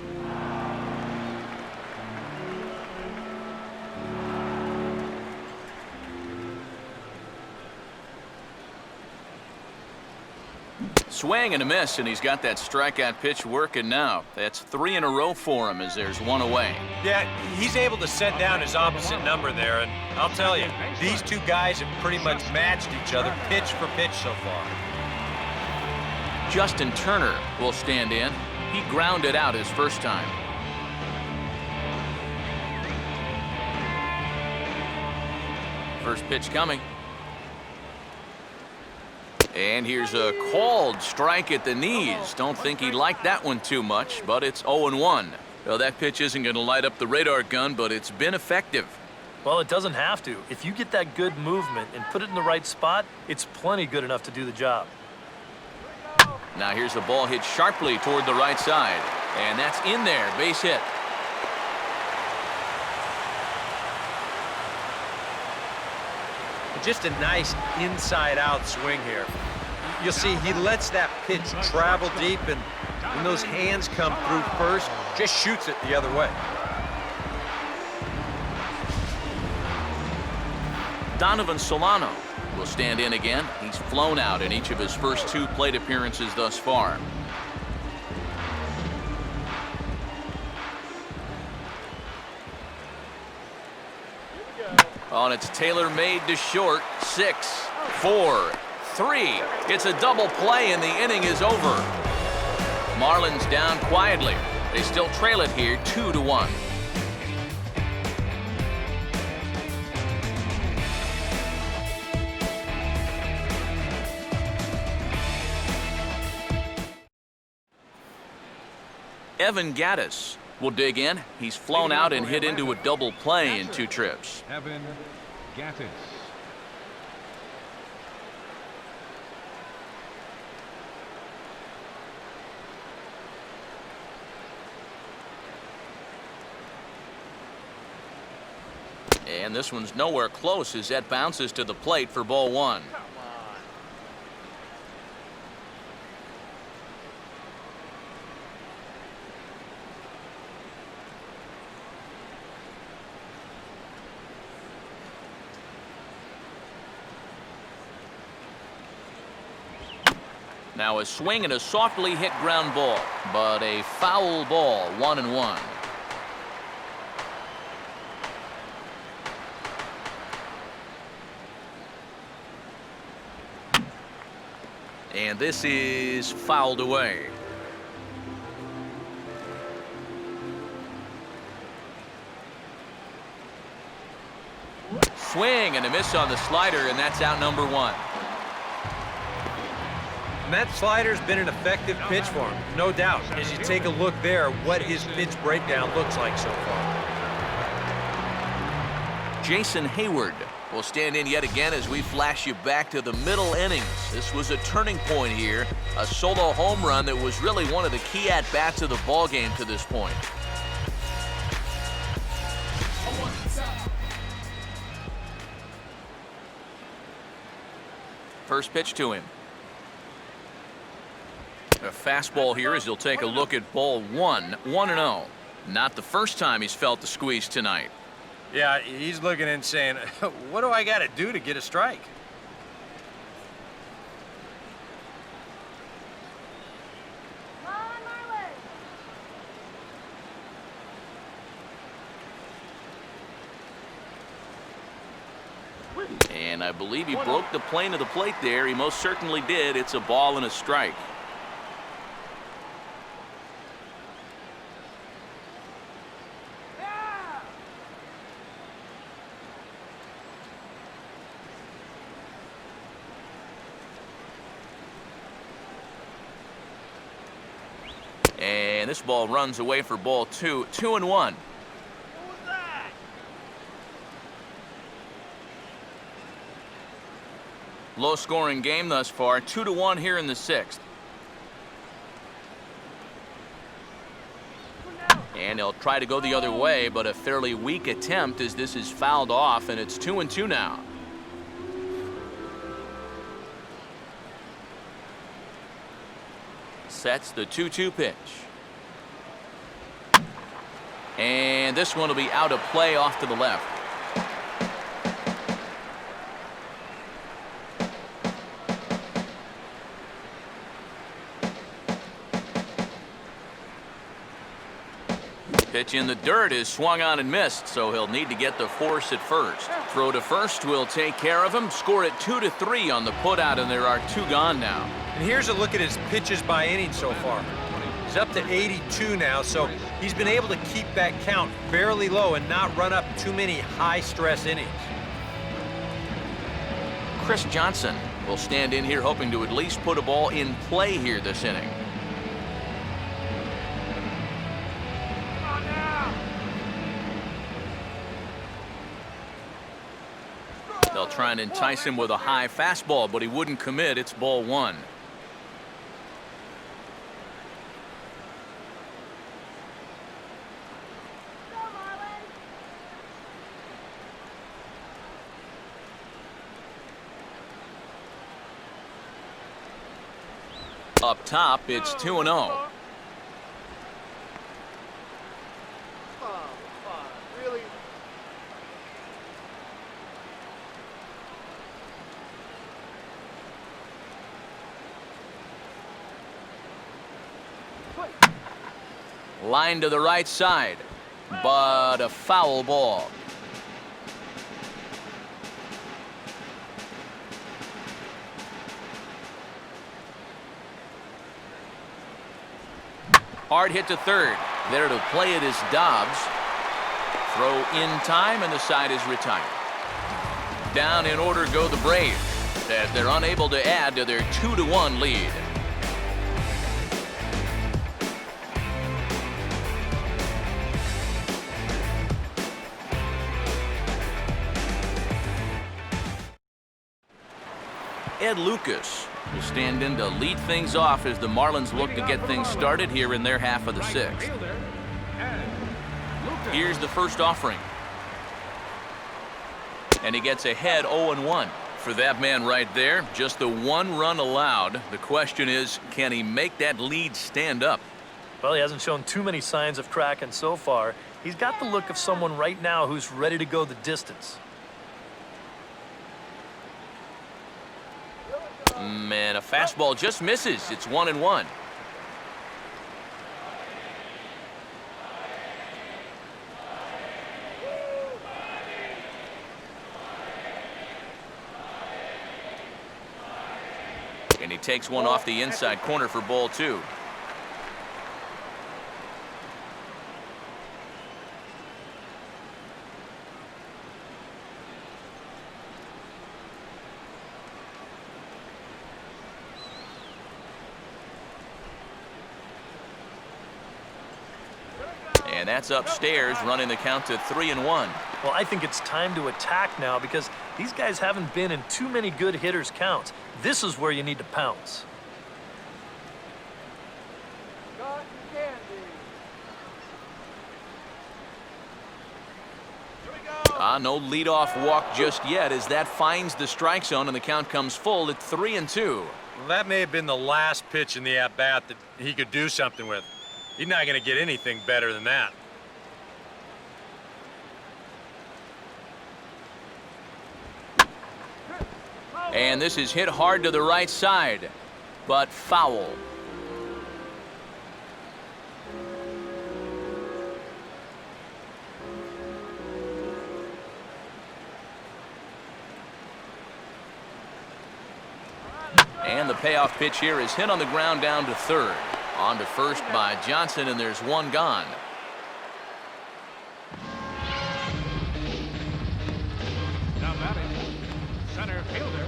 Swing and a miss, and he's got that strikeout pitch working now. That's 3 in a row for him as there's one away. Yeah, he's able to set down his opposite number there, and I'll tell you, these two guys have pretty much matched each other pitch for pitch so far. Justin Turner will stand in. He grounded out his first time. First pitch coming. And here's a called strike at the knees. Don't think he liked that one too much, but it's 0-1. Well, that pitch isn't going to light up the radar gun, but it's been effective. Well, it doesn't have to. If you get that good movement and put it in the right spot, it's plenty good enough to do the job. Now here's the ball hit sharply toward the right side. And that's in there, base hit. Just a nice inside-out swing here. You'll see he lets that pitch travel deep, and when those hands come through first, just shoots it the other way. Donovan Solano will stand in again. He's flown out in each of his first 2 plate appearances thus far. Oh, and it's tailor-made to short. 6, 4, 3. It's a double play, and the inning is over. Marlins down quietly. They still trail it here, 2-1. Evan Gattis will dig in. He's flown out and hit into a double play in 2 trips. Evan Gattis. And this one's nowhere close as that bounces to the plate for ball 1. Now a swing and a softly hit ground ball, but a foul ball, 1-1. And this is fouled away. Swing and a miss on the slider, and that's out number 1. And that slider's been an effective pitch for him, no doubt. As you take a look there, what his pitch breakdown looks like so far. Jason Hayward will stand in yet again as we flash you back to the middle innings. This was a turning point here, a solo home run that was really one of the key at-bats of the ballgame to this point. First pitch to him. A fastball here as he'll take a look at ball 1, 1-0. Not the first time he's felt the squeeze tonight. Yeah, he's looking and saying, what do I got to do to get a strike? Come on, Marlins. And I believe he broke the plane of the plate there. He most certainly did. It's a ball and a strike. And this ball runs away for ball 2, 2-1. Low-scoring game thus far, 2-1 here in the 6th. And he'll try to go the other way, but a fairly weak attempt as this is fouled off, and it's 2-2 now. Sets the 2-2 pitch. And this one will be out of play off to the left. Pitch in the dirt is swung on and missed, so he'll need to get the force at first. Throw to first will take care of him. Score it 2-3 on the putout, and there are 2 gone now. And here's a look at his pitches by inning so far. He's up to 82 now, so he's been able to keep that count fairly low and not run up too many high-stress innings. Chris Johnson will stand in here hoping to at least put a ball in play here this inning. They'll try and entice him with a high fastball, but he wouldn't commit. It's ball 1. Up top, it's 2-0. Really? Line to the right side, but a foul ball. Hard hit to third. There to play it is Dobbs. Throw in time, and the side is retired. Down in order go the Braves, as they're unable to add to their 2-1 lead. Ed Lucas will stand in to lead things off as the Marlins look to get things started here in their half of the 6th. Here's the first offering. And he gets ahead 0-1. For that man right there, just the 1 run allowed. The question is, can he make that lead stand up? Well, he hasn't shown too many signs of cracking so far. He's got the look of someone right now who's ready to go the distance. Man, a fastball just misses. It's 1-1. And he takes one off the inside corner for ball 2. And that's upstairs, running the count to 3-1. Well, I think it's time to attack now because these guys haven't been in too many good hitters' counts. This is where you need to pounce. Cotton candy. No leadoff walk just yet as that finds the strike zone and the count comes full at 3-2. Well, that may have been the last pitch in the at-bat that he could do something with. He's not going to get anything better than that. And this is hit hard to the right side, but foul. And the payoff pitch here is hit on the ground down to third. On to first by Johnson, and there's 1 gone. Now batting, center fielder,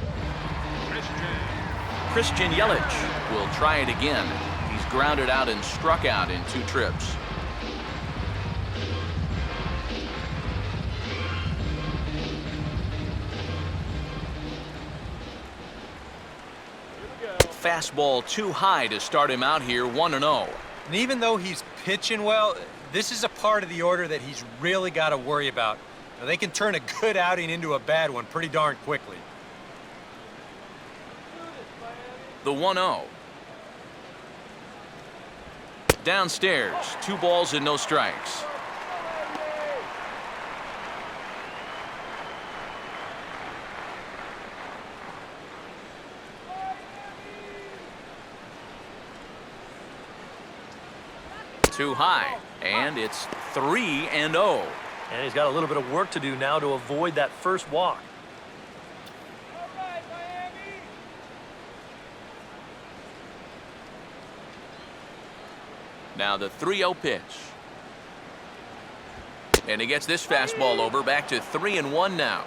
Christian Yelich will try it again. He's grounded out and struck out in 2 trips. Fastball too high to start him out here 1-0. And even though he's pitching well, this is a part of the order that he's really got to worry about. Now, they can turn a good outing into a bad one pretty darn quickly. The 1-0. Downstairs, 2 balls and no strikes. Too high, and it's 3-0. And he's got a little bit of work to do now to avoid that first walk. Now the 3-0 pitch. And he gets this fastball over, back to 3-1 now.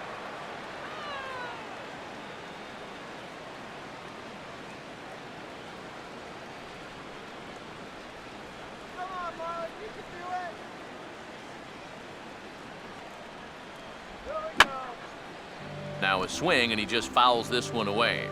Now a swing, and he just fouls this one away.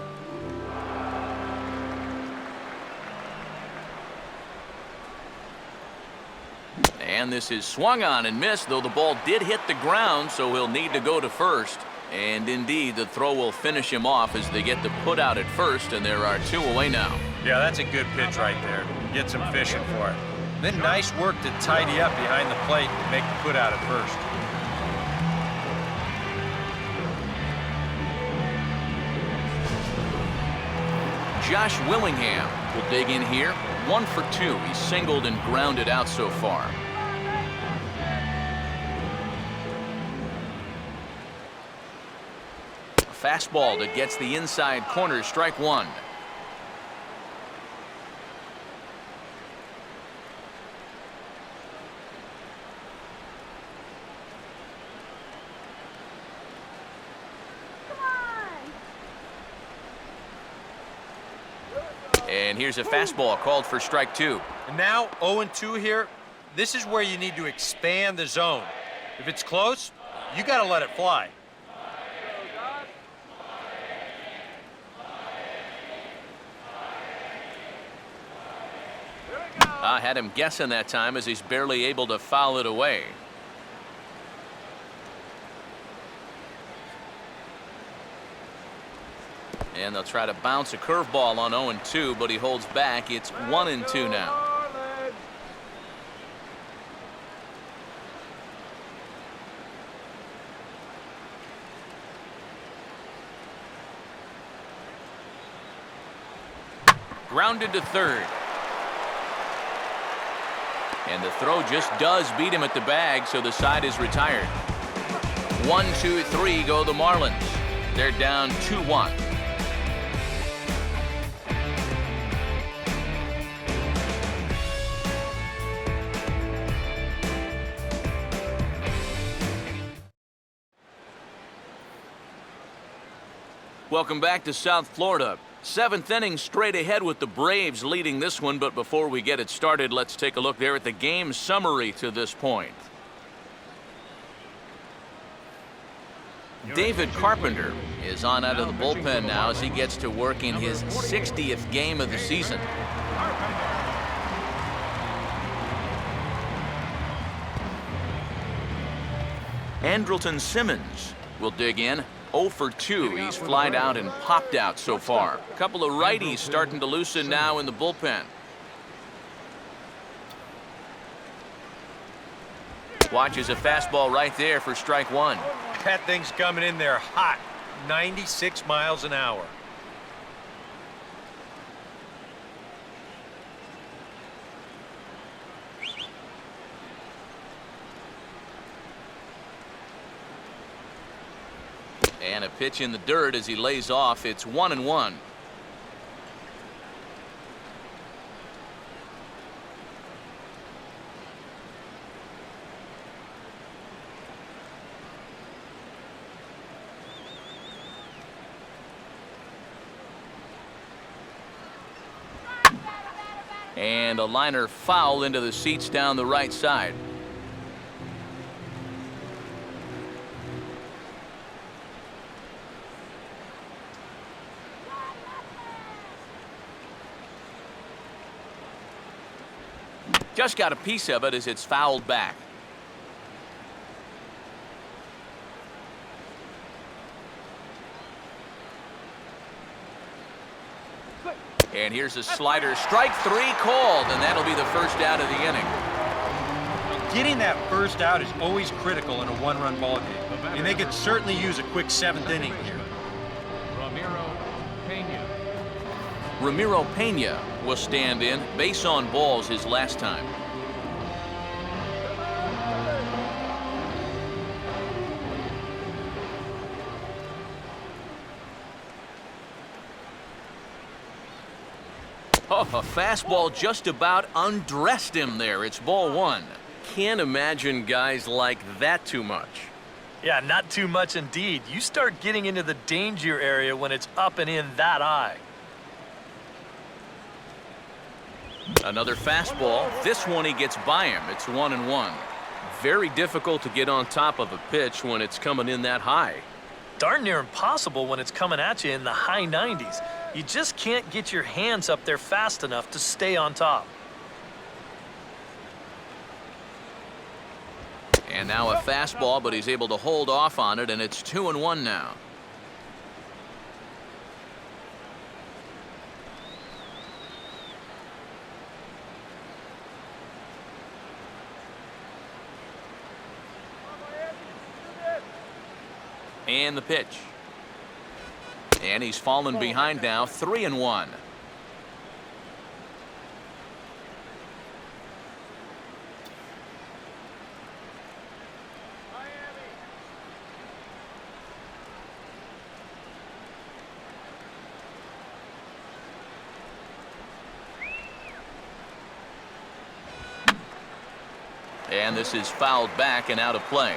And this is swung on and missed, though the ball did hit the ground, so he'll need to go to first. And indeed, the throw will finish him off as they get the put out at first, and there are 2 away now. Yeah, that's a good pitch right there. Gets him fishing for it. Then nice work to tidy up behind the plate and make the put out at first. Josh Willingham will dig in here. 1 for 2. He's singled and grounded out so far. A fastball that gets the inside corner, strike 1. And here's a fastball called for strike 2. And now 0-2 here. This is where you need to expand the zone. If it's close, you got to let it fly. I had him guessing that time as he's barely able to foul it away. And they'll try to bounce a curveball on 0-2, but he holds back. It's 1-2 now. Grounded to third. And the throw just does beat him at the bag, so the side is retired. 1, 2, 3 go the Marlins. They're down 2-1. Welcome back to South Florida. 7th inning straight ahead with the Braves leading this one, but before we get it started, let's take a look there at the game summary to this point. David Carpenter is on out of the bullpen now as he gets to work in his 60th game of the season. Andrelton Simmons will dig in. 0 for 2. He's flied out and popped out so far. A couple of righties starting to loosen now in the bullpen. Watches a fastball right there for strike 1. That thing's coming in there hot. 96 miles an hour. And a pitch in the dirt as he lays off. It's 1-1. And a liner foul into the seats down the right side. Just got a piece of it as it's fouled back. And here's a slider. Strike 3 called, and that'll be the first out of the inning. Getting that first out is always critical in a one-run ball game. And they could certainly use a quick 7th inning here. Ramiro Pena. Ramiro Pena will stand in. Base on balls his last time. Oh, a fastball just about undressed him there. It's ball 1. Can't imagine guys like that too much. Yeah, not too much indeed. You start getting into the danger area when it's up and in that high. Another fastball. This one he gets by him. It's 1-1. Very difficult to get on top of a pitch when it's coming in that high. Darn near impossible when it's coming at you in the high 90s. You just can't get your hands up there fast enough to stay on top. And now a fastball, but he's able to hold off on it, and it's 2-1 now. And the pitch. And he's fallen behind now, 3-1. And this is fouled back and out of play.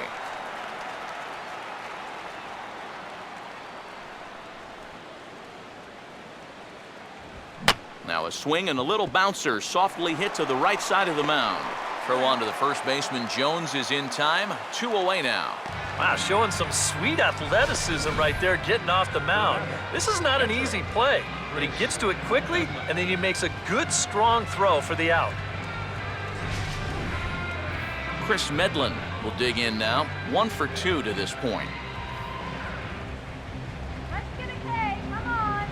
Now a swing and a little bouncer softly hit to the right side of the mound. Throw on to the first baseman. Jones is in time. 2 away now. Wow, showing some sweet athleticism right there, getting off the mound. This is not an easy play, but he gets to it quickly, and then he makes a good, strong throw for the out. Chris Medlin will dig in now. 1 for 2 to this point. Let's get a K. Come on.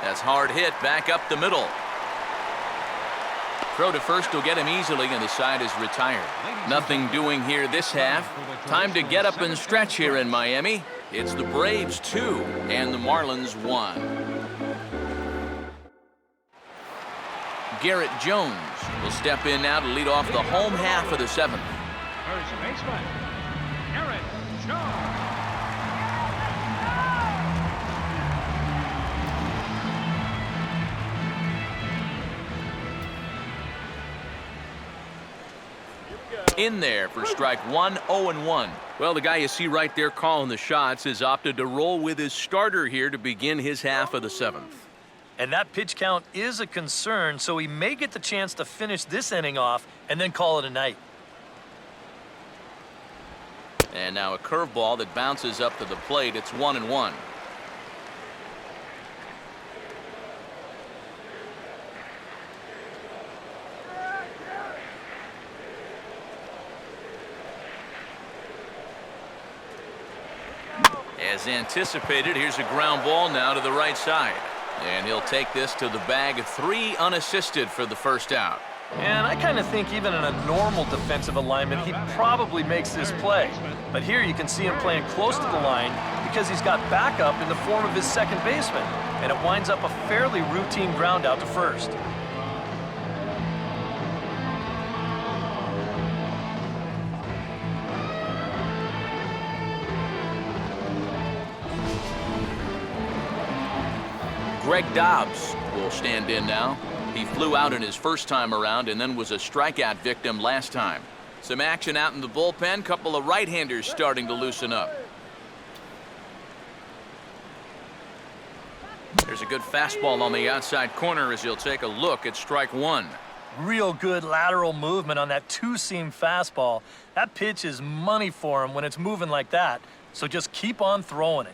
That's hard hit back up the middle. Throw to first will get him easily, and the side is retired. Nothing doing here this half. Time to get up and stretch here in Miami. It's the Braves 2 and the Marlins 1. Garrett Jones will step in now to lead off the home half of the 7th. First baseman, Garrett Jones. In there for strike 1, 0-1. Well, the guy you see right there calling the shots has opted to roll with his starter here to begin his half of the 7th. And that pitch count is a concern, so he may get the chance to finish this inning off and then call it a night. And now a curveball that bounces up to the plate. It's 1-1. As anticipated, here's a ground ball now to the right side. And he'll take this to the bag. 3 unassisted for the first out. And I kind of think even in a normal defensive alignment, he probably makes this play. But here you can see him playing close to the line because he's got backup in the form of his second baseman. And it winds up a fairly routine ground out to first. Greg Dobbs will stand in now. He flew out in his first time around and then was a strikeout victim last time. Some action out in the bullpen. Couple of right-handers starting to loosen up. There's a good fastball on the outside corner as he'll take a look at strike one. Real good lateral movement on that two-seam fastball. That pitch is money for him when it's moving like that. So just keep on throwing it.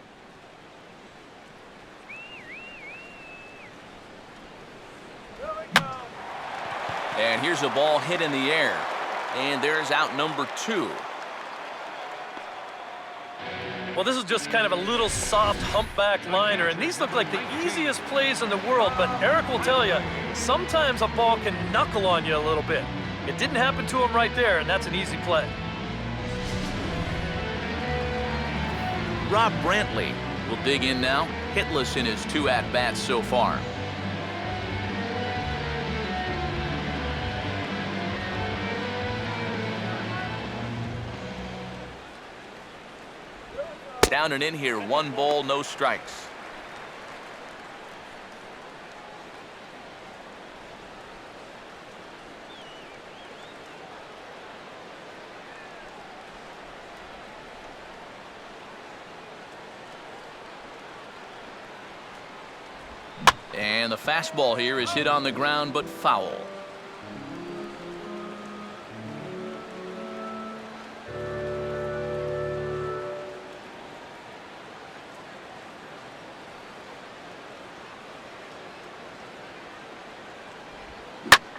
And here's a ball hit in the air. And there's out number 2. Well, this is just kind of a little soft humpback liner, and these look like the easiest plays in the world, but Eric will tell you, sometimes a ball can knuckle on you a little bit. It didn't happen to him right there, and that's an easy play. Rob Brantley will dig in now, hitless in his 2 at-bats so far. Down and in here, 1 ball, no strikes. And the fastball here is hit on the ground but foul.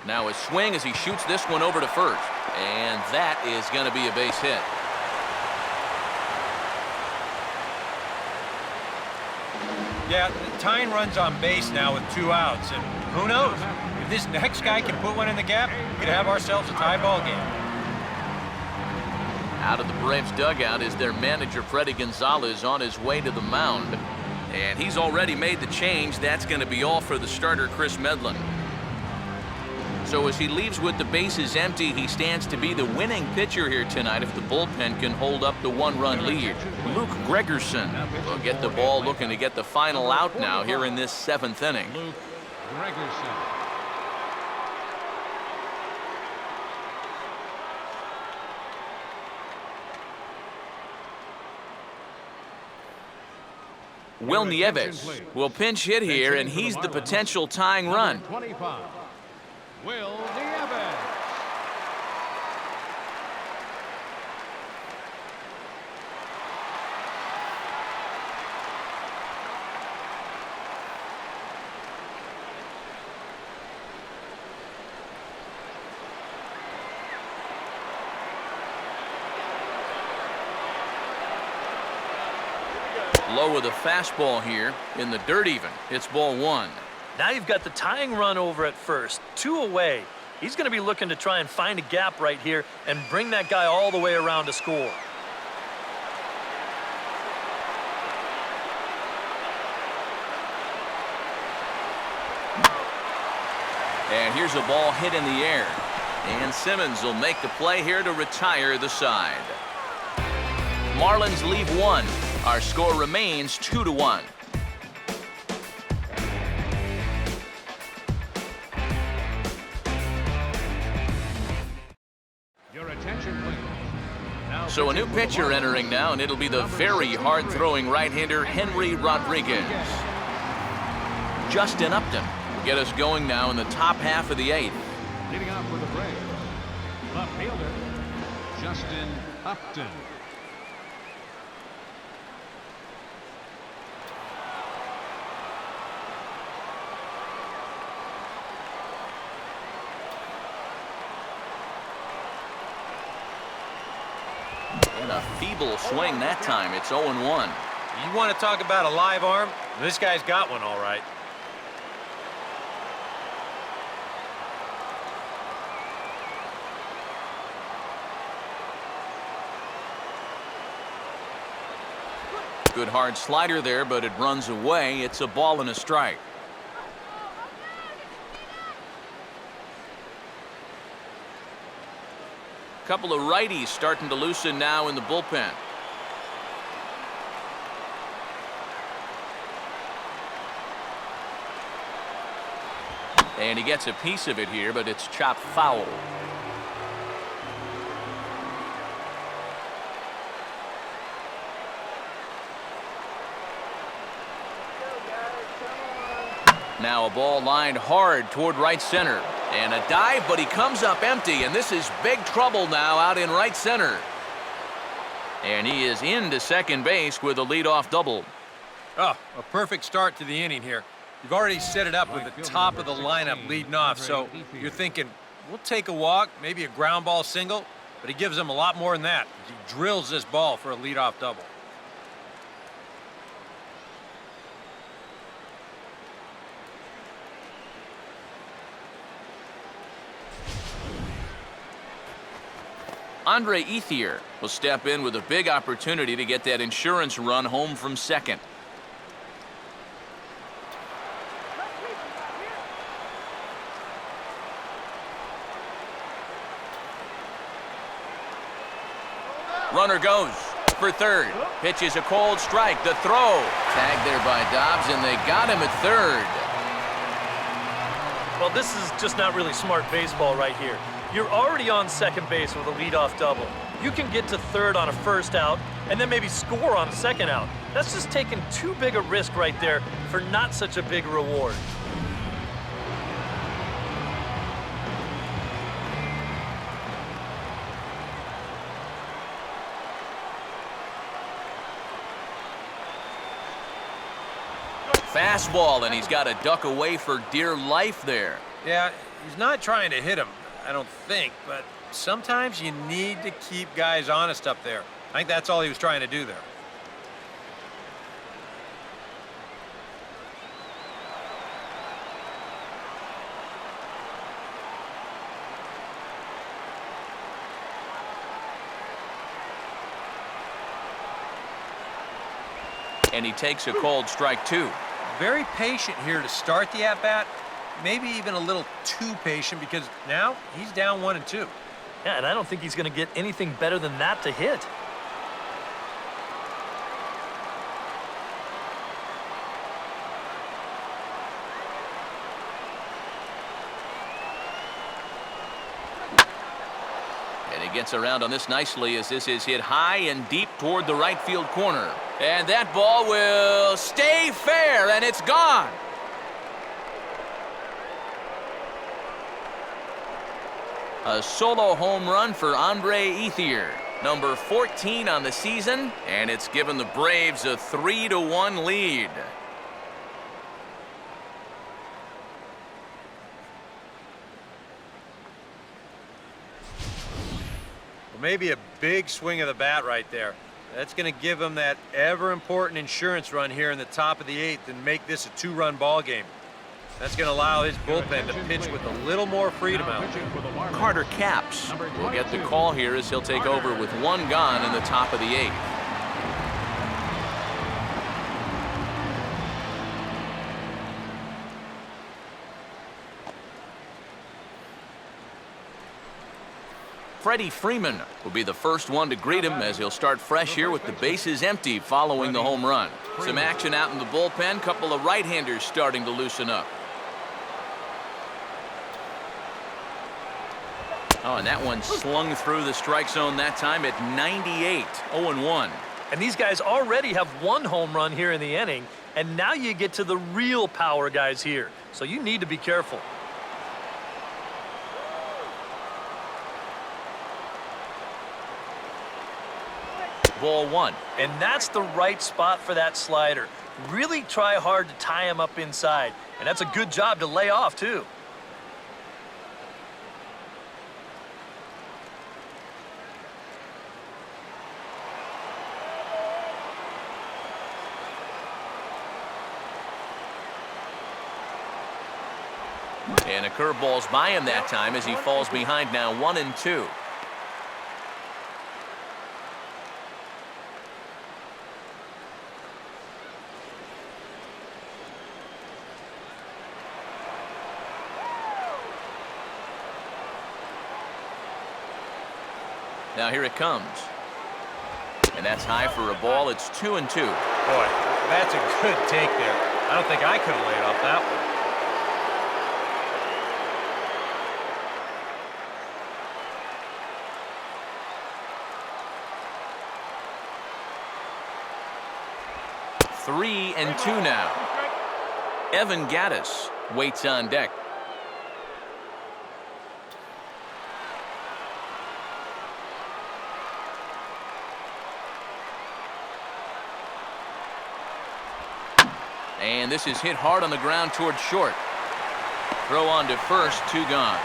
Now a swing as he shoots this one over to first. And that is going to be a base hit. Yeah, tying runs on base now with 2 outs, and who knows? If this next guy can put one in the gap, we could have ourselves a tie ball game. Out of the Braves dugout is their manager, Freddie Gonzalez, on his way to the mound. And he's already made the change. That's going to be all for the starter, Chris Medlin. So as he leaves with the bases empty, he stands to be the winning pitcher here tonight if the bullpen can hold up the 1-run lead. Luke Gregerson will get the ball, looking to get the final out now here in this 7th inning. Luke Gregerson. Will Nieves will pinch hit here, and he's the potential tying run. 25. Will Nieves. Low with a fastball here in the dirt even. It's ball 1. Now you've got the tying run over at first, 2 away. He's going to be looking to try and find a gap right here and bring that guy all the way around to score. And here's a ball hit in the air. And Simmons will make the play here to retire the side. Marlins leave 1. Our score remains 2-1. Your attention, please. Now So a new pitcher entering now, and it'll be the very hard-throwing right-hander Henry Rodriguez. Justin Upton will get us going now in the top half of the 8th. Leading off for the Braves, left fielder Justin Upton. And a feeble swing that time. It's 0-1. You want to talk about a live arm? This guy's got one all right. Good hard slider there, but it runs away. It's a ball and a strike. Couple of righties starting to loosen now in the bullpen. And he gets a piece of it here, but it's chopped foul. Now a ball lined hard toward right center. And a dive, but he comes up empty, and this is big trouble now out in right center. And he is into second base with a leadoff double. Oh, a perfect start to the inning here. You've already set it up with the top of the lineup leading off, so you're thinking, we'll take a walk, maybe a ground ball single, but he gives them a lot more than that. He drills this ball for a leadoff double. Andre Ethier will step in with a big opportunity to get that insurance run home from second. Runner goes for third. Pitch is a cold strike. The throw. Tagged there by Dobbs, and they got him at third. Well, this is just not really smart baseball right here. You're already on second base with a leadoff double. You can get to third on a first out and then maybe score on a second out. That's just taking too big a risk right there for not such a big reward. Fastball, and he's got to duck away for dear life there. Yeah, he's not trying to hit him, I don't think, but sometimes you need to keep guys honest up there. I think that's all he was trying to do there. And he takes a cold strike, too. Very patient here to start the at-bat. Maybe even a little too patient because now he's down 1-2. Yeah, and I don't think he's going to get anything better than that to hit. And he gets around on this nicely as this is hit high and deep toward the right field corner. And that ball will stay fair, and it's gone. A solo home run for Andre Ethier, number 14 on the season, and it's given the Braves a 3-1 lead. Well, maybe a big swing of the bat right there. That's going to give him that ever-important insurance run here in the top of the 8th and make this a 2-run ball game. That's going to allow his bullpen to pitch with a little more freedom out there. Carter Capps will get the call here as he'll take over with one gone in the top of the 8th. Freddie Freeman will be the first one to greet him as he'll start fresh here with the bases empty following the home run. Some action out in the bullpen, couple of right-handers starting to loosen up. Oh, and that one slung through the strike zone that time at 98, 0-1. And these guys already have one home run here in the inning, and now you get to the real power guys here. So you need to be careful. Ball one. And that's the right spot for that slider. Really try hard to tie him up inside. And that's a good job to lay off, too. And a curveball's by him that time as he falls behind now 1-2. Now here it comes. And that's high for a ball. It's 2-2. Boy, that's a good take there. I don't think I could have laid off that one. Three and two now. Evan Gattis waits on deck. And this is hit hard on the ground towards short. Throw on to first, 2 gone.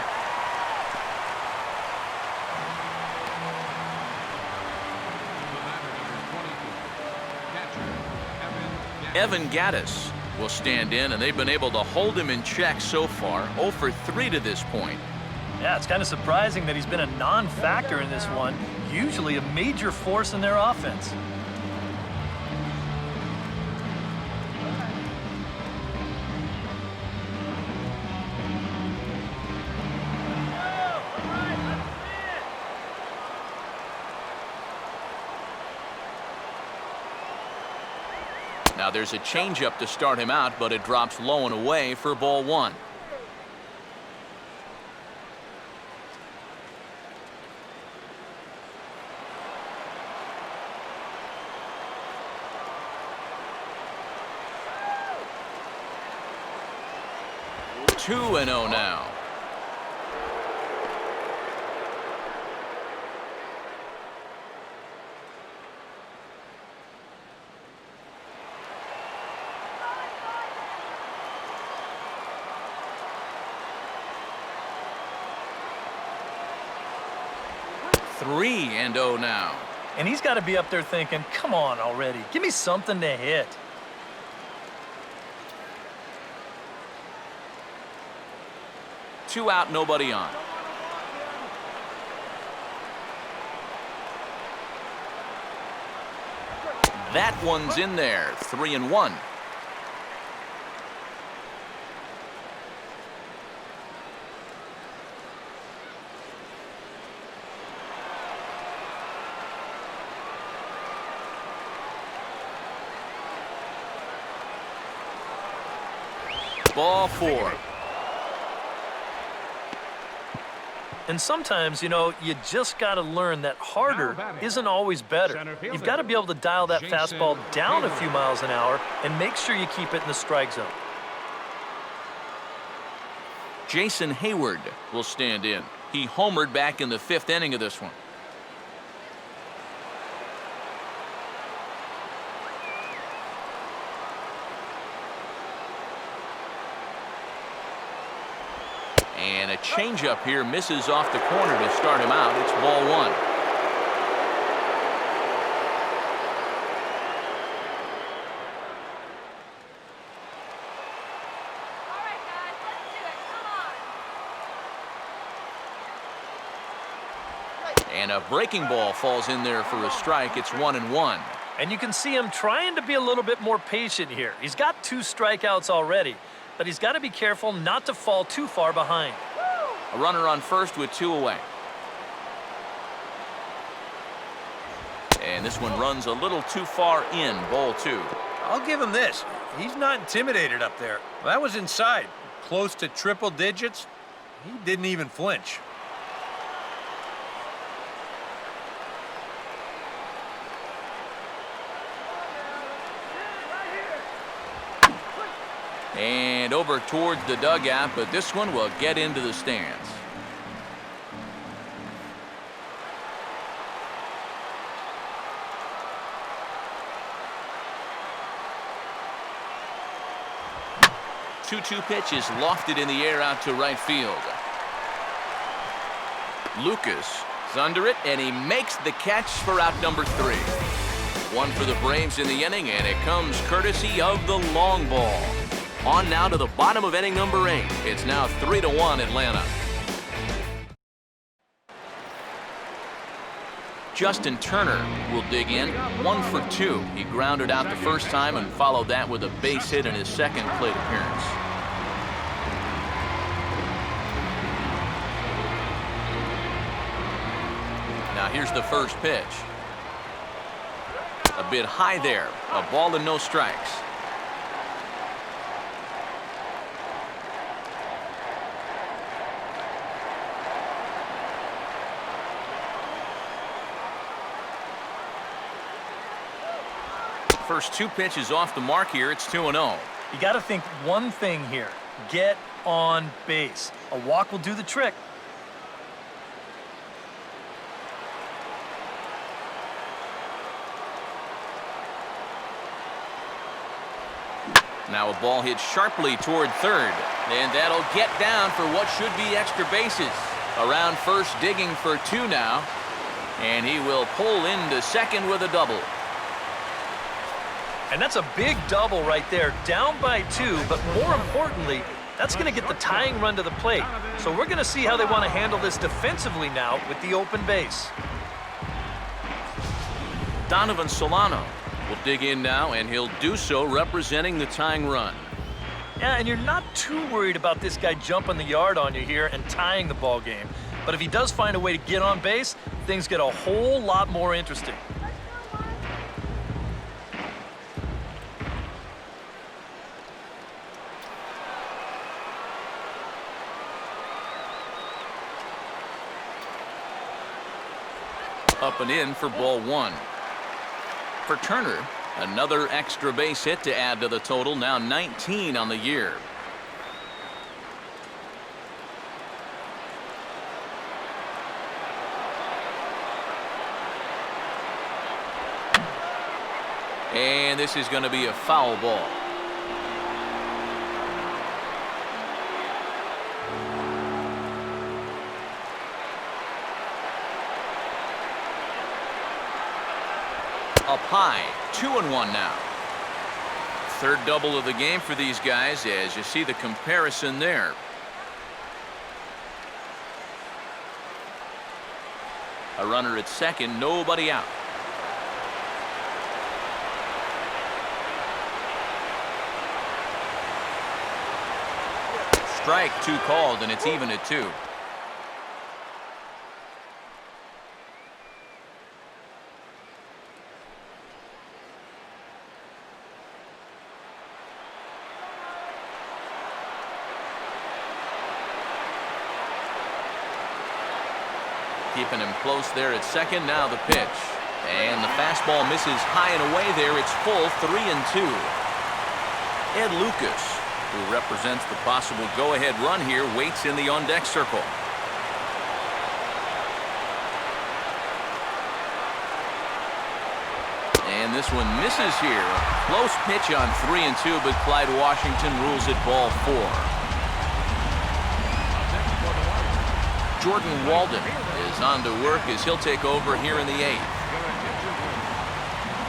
Evan Gattis will stand in, and they've been able to hold him in check so far. 0 for 3 to this point. Yeah, it's kind of surprising that he's been a non-factor in this one. Usually a major force in their offense. Now there's a changeup to start him out, but it drops low and away for ball 1. Two and 0 now. Three and 0 now. And he's got to be up there thinking, come on already. Give me something to hit. Two out, nobody on. That one's in there. 3 and 1. Ball 4. And sometimes, you know, you just got to learn that harder isn't always better. You've got to be able to dial that fastball down a few miles an hour and make sure you keep it in the strike zone. Jason Hayward will stand in. He homered back in the 5th inning of this one. And a changeup here misses off the corner to start him out. It's ball 1. All right, guys, let's do it. Come on. And a breaking ball falls in there for a strike. It's 1 and 1. And you can see him trying to be a little bit more patient here. He's got 2 strikeouts already, but he's got to be careful not to fall too far behind. A runner on first with 2 away. And this one runs a little too far in, ball 2. I'll give him this. He's not intimidated up there. That was inside. Close to triple digits. He didn't even flinch. And over towards the dugout, but this one will get into the stands. Two-two pitch is lofted in the air out to right field. Lucas is under it, and he makes the catch for out number 3. 1 for the Braves in the inning, and it comes courtesy of the long ball. On now to the bottom of inning number 8. It's now 3-1 Atlanta. Justin Turner will dig in. 1 for 2. He grounded out the first time and followed that with a base hit in his second plate appearance. Now here's the first pitch. A bit high there. A ball and no strikes. First 2 pitches off the mark here. It's 2-0. You got to think one thing here. get on base. A walk will do the trick. Now a ball hit sharply toward third, and that'll get down for what should be extra bases. Around first, digging for 2 now, and he will pull into second with a double. And that's a big double right there, down by 2, but more importantly, that's going to get the tying run to the plate. So we're going to see how they want to handle this defensively now with the open base. Donovan Solano will dig in now, and he'll do so representing the tying run. Yeah, and you're not too worried about this guy jumping the yard on you here and tying the ball game. But if he does find a way to get on base, things get a whole lot more interesting. Up and in for ball 1. For Turner, another extra base hit to add to the total, now 19 on the year. And this is going to be a foul ball. Up high, 2-1 now. Third double of the game for these guys, as you see the comparison there. A runner at second, nobody out. Strike 2 called, and it's even at 2. Keeping him close there at second. Now the pitch. And the fastball misses high and away there. It's full, 3-2. Ed Lucas, who represents the possible go-ahead run here, waits in the on-deck circle. And this one misses here. A close pitch on 3-2, but Clyde Washington rules it ball 4. Jordan Walden is on to work as he'll take over here in the 8th.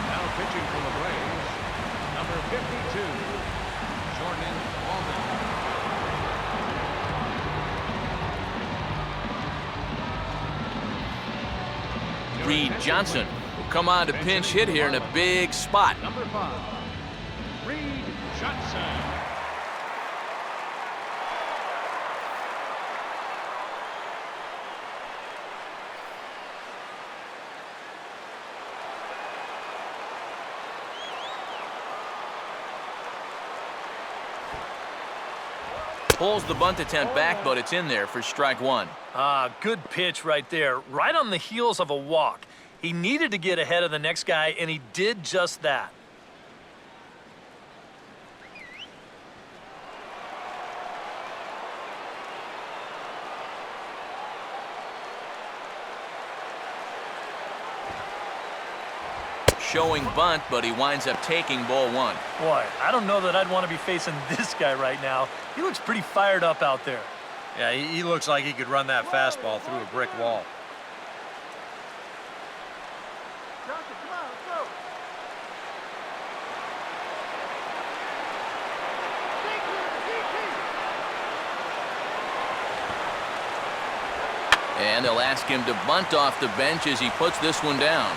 Now pitching for the Braves, number 52, Jordan Walden. Reed Johnson will come on to pinch hit here in a big spot. Number 5, Reed Johnson. Pulls the bunt attempt back, but it's in there for strike 1. Good pitch right there, right on the heels of a walk. He needed to get ahead of the next guy, and he did just that. Showing bunt, but he winds up taking ball 1. Boy, I don't know that I'd want to be facing this guy right now. He looks pretty fired up out there. Yeah, he looks like he could run that fastball through a brick wall. And they'll ask him to bunt off the bench as he puts this one down.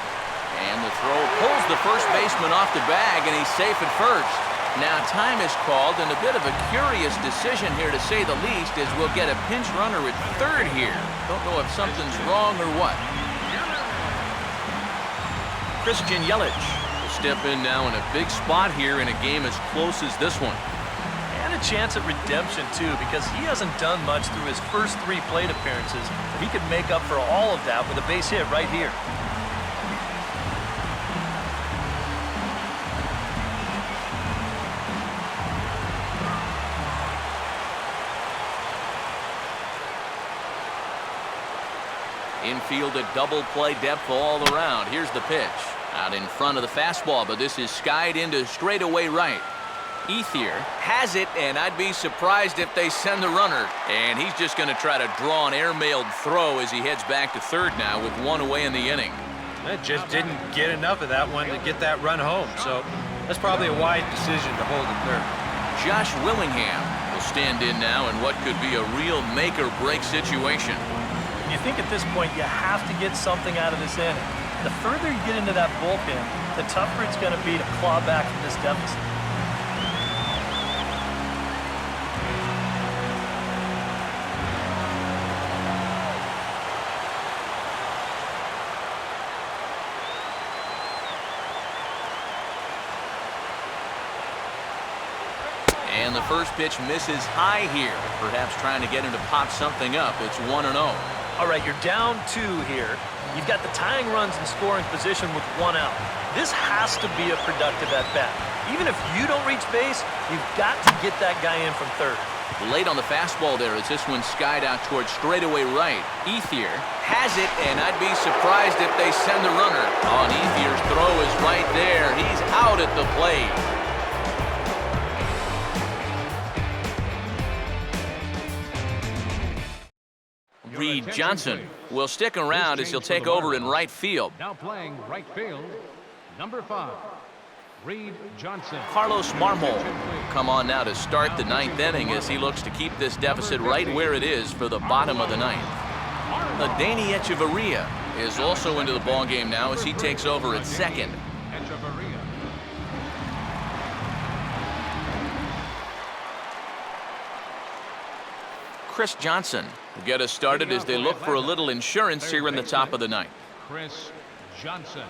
And the throw pulls the first baseman off the bag, and he's safe at first. Now time is called, and a bit of a curious decision here to say the least, as we'll get a pinch runner at third here. Don't know if something's wrong or what. Christian Yelich will step in now in a big spot here in a game as close as this one. And a chance at redemption, too, because he hasn't done much through his first 3 plate appearances. He could make up for all of that with a base hit right here. Infield at double play depth all around. Here's the pitch. Out in front of the fastball, but this is skied into straightaway right. Ethier has it, and I'd be surprised if they send the runner. And he's just going to try to draw an airmailed throw as he heads back to third now with one away in the inning. That just didn't get enough of that one to get that run home, so that's probably a wise decision to hold it third. Josh Willingham will stand in now in what could be a real make-or-break situation. You think at this point you have to get something out of this inning. The further you get into that bullpen, the tougher it's going to be to claw back from this deficit. And the first pitch misses high here, perhaps trying to get him to pop something up. It's 1-0. All right, you're down 2 here. You've got the tying runs in scoring position with 1 out. This has to be a productive at-bat. Even if you don't reach base, you've got to get that guy in from third. Late on the fastball there as this one skied out towards straightaway right. Ethier has it, and I'd be surprised if they send the runner. Oh, and Ethier's throw is right there. He's out at the plate. Reed Johnson will stick around as he'll take over in right field. Now playing right field, number 5, Reed Johnson. Carlos Marmol will come on now to start the 9th inning as he looks to keep this deficit right where it is for the bottom of the 9th. Adeiny Echeverria is also into the ballgame now as he takes over at second. Chris Johnson will get us started as they look for a little insurance here in the top of the 9th. Chris Johnson.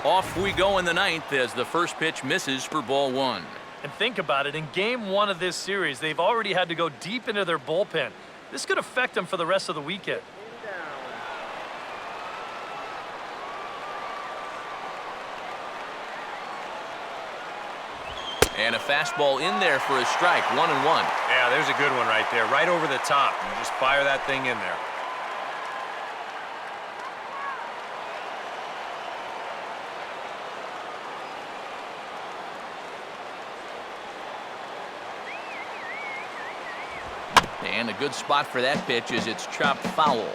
Off we go in the 9th as the first pitch misses for ball 1. And think about it, in game 1 of this series, they've already had to go deep into their bullpen. This could affect them for the rest of the weekend. And a fastball in there for a strike, 1-1. Yeah, there's a good one right there, right over the top. You just fire that thing in there. And a good spot for that pitch as it's chopped foul.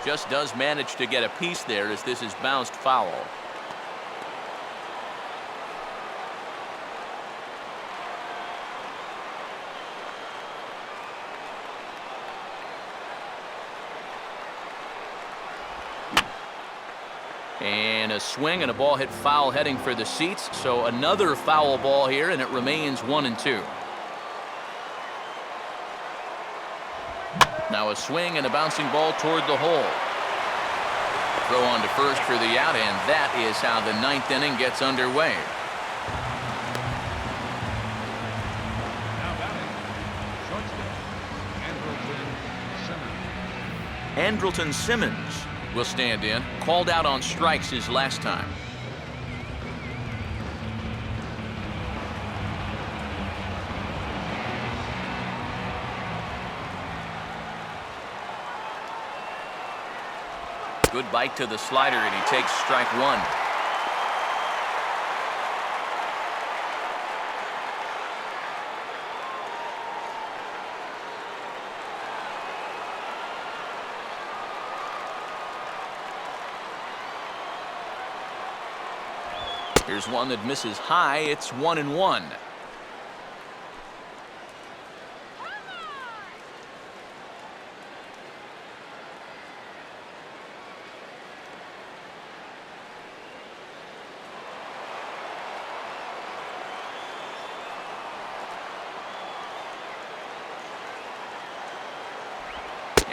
Just does manage to get a piece there as this is bounced foul. And a swing and a ball hit foul heading for the seats. So another foul ball here, and it remains 1-2. Now a swing and a bouncing ball toward the hole. Throw on to first for the out, and that is how the 9th inning gets underway. Now batting, shortstop, Andrelton Simmons will stand in. Called out on strikes his last time. Good bite to the slider, and he takes strike 1. Here's one that misses high. It's 1-1.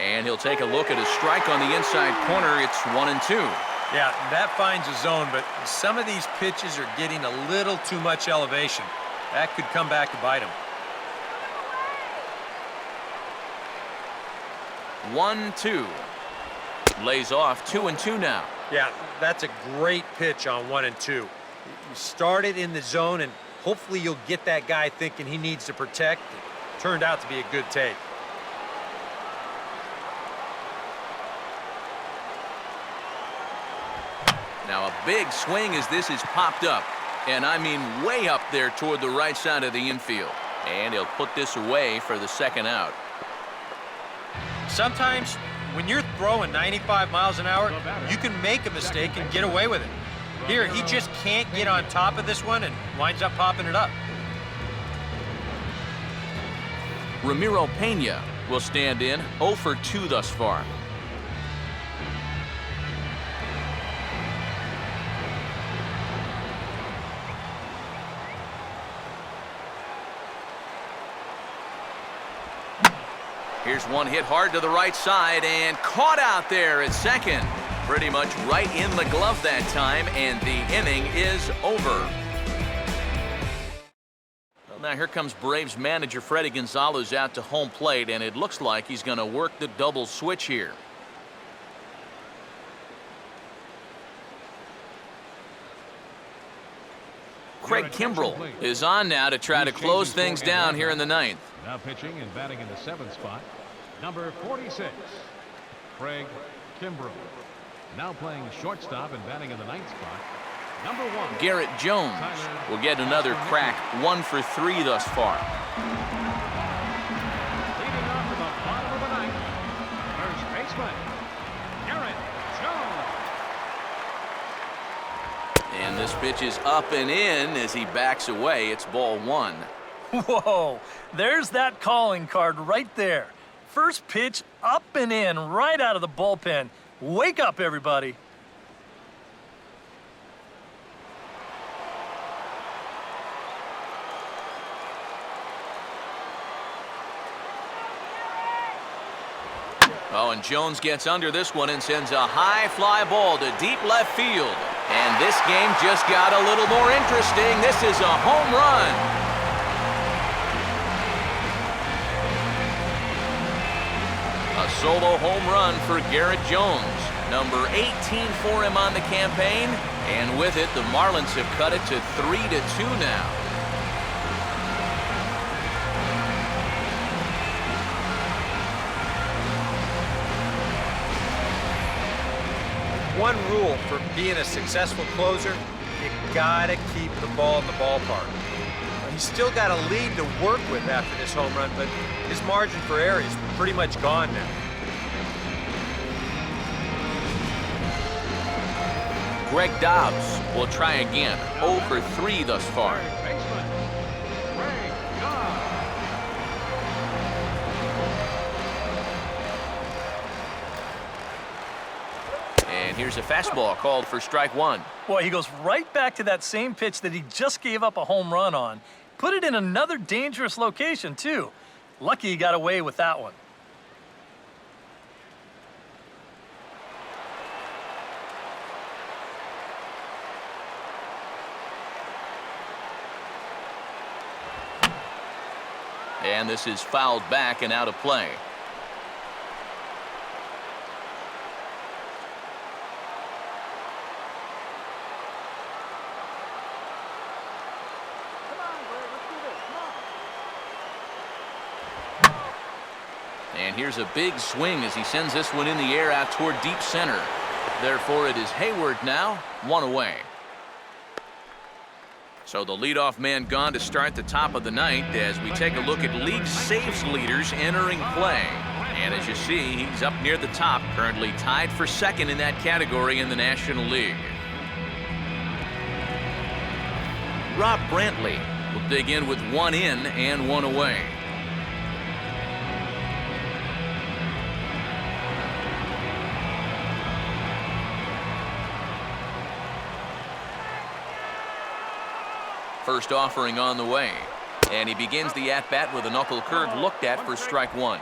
And he'll take a look at a strike on the inside corner. It's 1-2. Yeah, that finds a zone, but some of these pitches are getting a little too much elevation. That could come back to bite him. 1-2. Lays off 2-2 now. Yeah, that's a great pitch on 1-2. You start it in the zone, and hopefully you'll get that guy thinking he needs to protect. It turned out to be a good take. Now a big swing as this is popped up. And I mean way up there toward the right side of the infield. And he'll put this away for the second out. Sometimes when you're throwing 95 miles an hour, you can make a mistake and get away with it. Here, he just can't get on top of this one and winds up popping it up. Ramiro Pena will stand in, 0 for 2 thus far. Here's one hit hard to the right side and caught out there at second. Pretty much right in the glove that time, and the inning is over. Well, now here comes Braves manager Freddie Gonzalez out to home plate, and it looks like he's going to work the double switch here. Craig Kimbrell is on now to try to close things down here in the ninth. Now pitching and batting in the 7th spot, number 46, Craig Kimbrell. Now playing shortstop and batting in the 9th spot, number 1. Garrett Jones will get another crack, 1 for 3 thus far. Leading off to the bottom of the 9th, first baseman, Garrett Jones. And this pitch is up and in as he backs away. It's ball 1. Whoa, there's that calling card right there. First pitch up and in right out of the bullpen. Wake up, everybody. Oh, and Jones gets under this one and sends a high fly ball to deep left field. And this game just got a little more interesting. This is a home run. A solo home run for Garrett Jones. Number 18 for him on the campaign. And with it, the Marlins have cut it to 3-2 now. One rule for being a successful closer, you gotta keep the ball in the ballpark. He's still got a lead to work with after this home run, but his margin for error is pretty much gone now. Greg Dobbs will try again. 0 for 3 thus far. Third baseman, Craig Dobbs. And here's a fastball called for strike 1. Boy, he goes right back to that same pitch that he just gave up a home run on. Put it in another dangerous location, too. Lucky he got away with that one. And this is fouled back and out of play. And here's a big swing as he sends this one in the air out toward deep center. Therefore, it is Hayward now, 1 away. So the leadoff man gone to start the top of the ninth as we take a look at league saves leaders entering play. And as you see, he's up near the top, currently tied for second in that category in the National League. Rob Brantley will dig in with 1 in and 1 away. First offering on the way. And he begins the at-bat with a knuckle curve looked at for strike 1.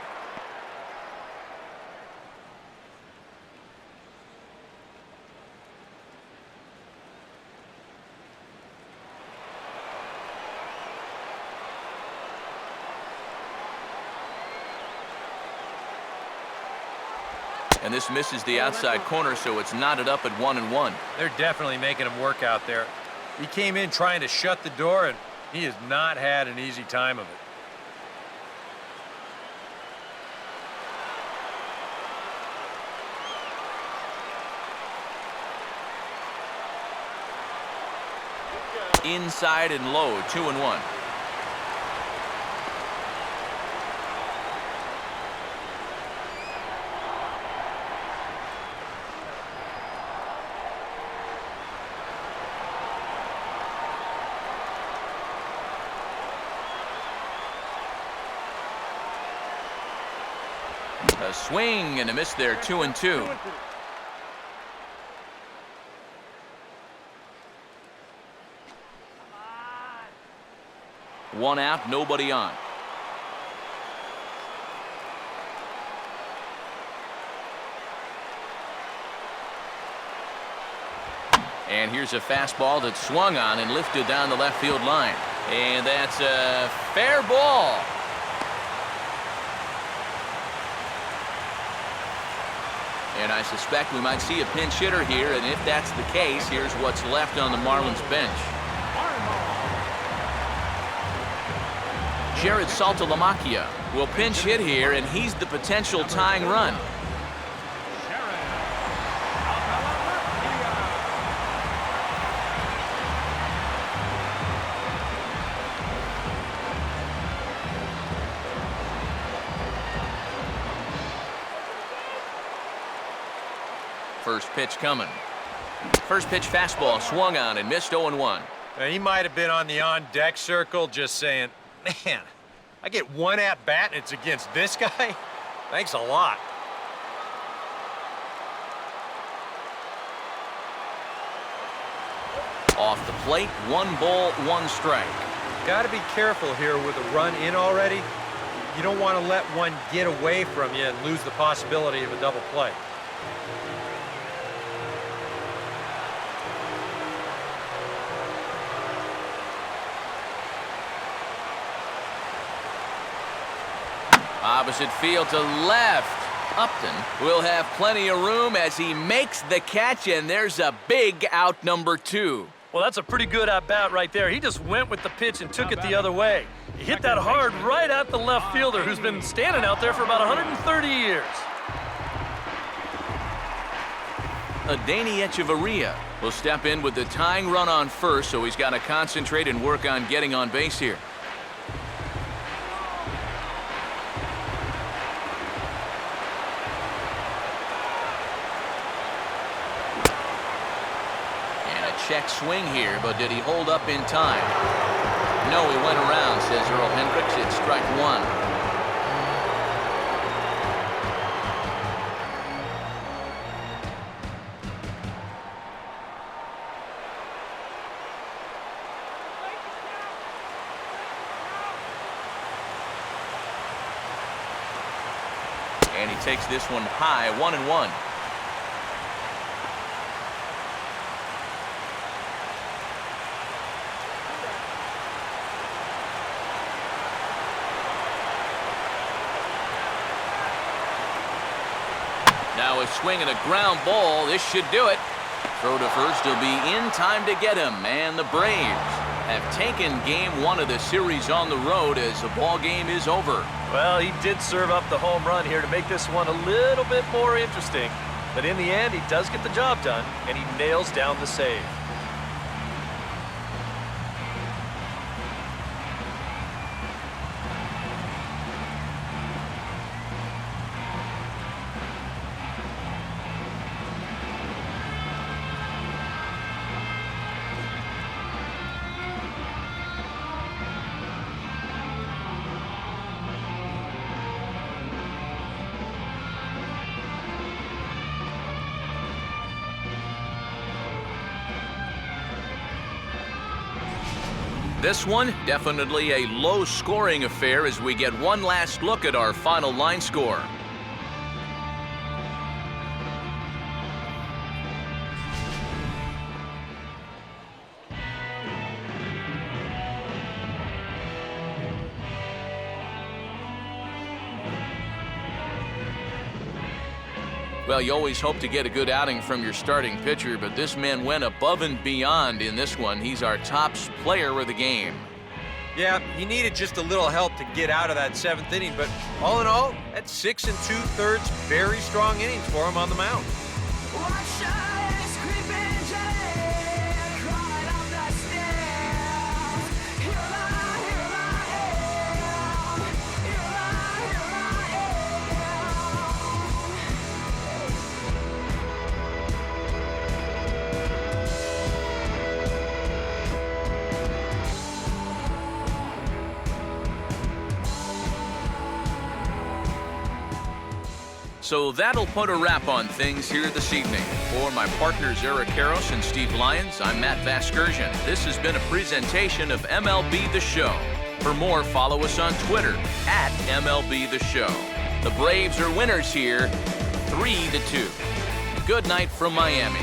And this misses the outside corner, so it's knotted up at 1-1. They're definitely making him work out there. He came in trying to shut the door, and he has not had an easy time of it. Inside and low, 2-1. A swing and a miss there, 2-2. One out, nobody on. And here's a fastball that swung on and lifted down the left field line. And that's a fair ball. And I suspect we might see a pinch hitter here, and if that's the case, here's what's left on the Marlins bench. Jared Saltalamacchia will pinch hit here, and he's the potential tying run. First pitch coming. First pitch fastball swung on and missed 0-1. He might have been on the on-deck circle just saying, man, I get one at-bat and it's against this guy? Thanks a lot. Off the plate, 1 ball, 1 strike. Got to be careful here with a run in already. You don't want to let one get away from you and lose the possibility of a double play. Opposite field to left. Upton will have plenty of room as he makes the catch, and there's a big out, number 2. Well, that's a pretty good at-bat right there. He just went with the pitch and took it the other way. He hit that hard right at the left fielder, who's been standing out there for about 130 years. Adeiny Echeverria will step in with the tying run on first, so he's got to concentrate and work on getting on base here. Check swing here, but did he hold up in time? No, he went around, says Earl Hendricks. It's strike 1. And he takes this one high, 1-1. Now a swing and a ground ball. This should do it. Throw to first will be in time to get him. And the Braves have taken game 1 of the series on the road as the ball game is over. Well, he did serve up the home run here to make this one a little bit more interesting. But in the end, he does get the job done, and he nails down the save. This one, definitely a low-scoring affair as we get one last look at our final line score. Well, you always hope to get a good outing from your starting pitcher, but this man went above and beyond in this one. He's our top player of the game. Yeah, he needed just a little help to get out of that 7th inning, but all in all, that's 6 2/3 very strong innings for him on the mound. So that'll put a wrap on things here this evening. For my partners Eric Karros and Steve Lyons, I'm Matt Vasgersian. This has been a presentation of MLB The Show. For more, follow us on Twitter at MLB The Show. The Braves are winners here, 3-2. Good night from Miami.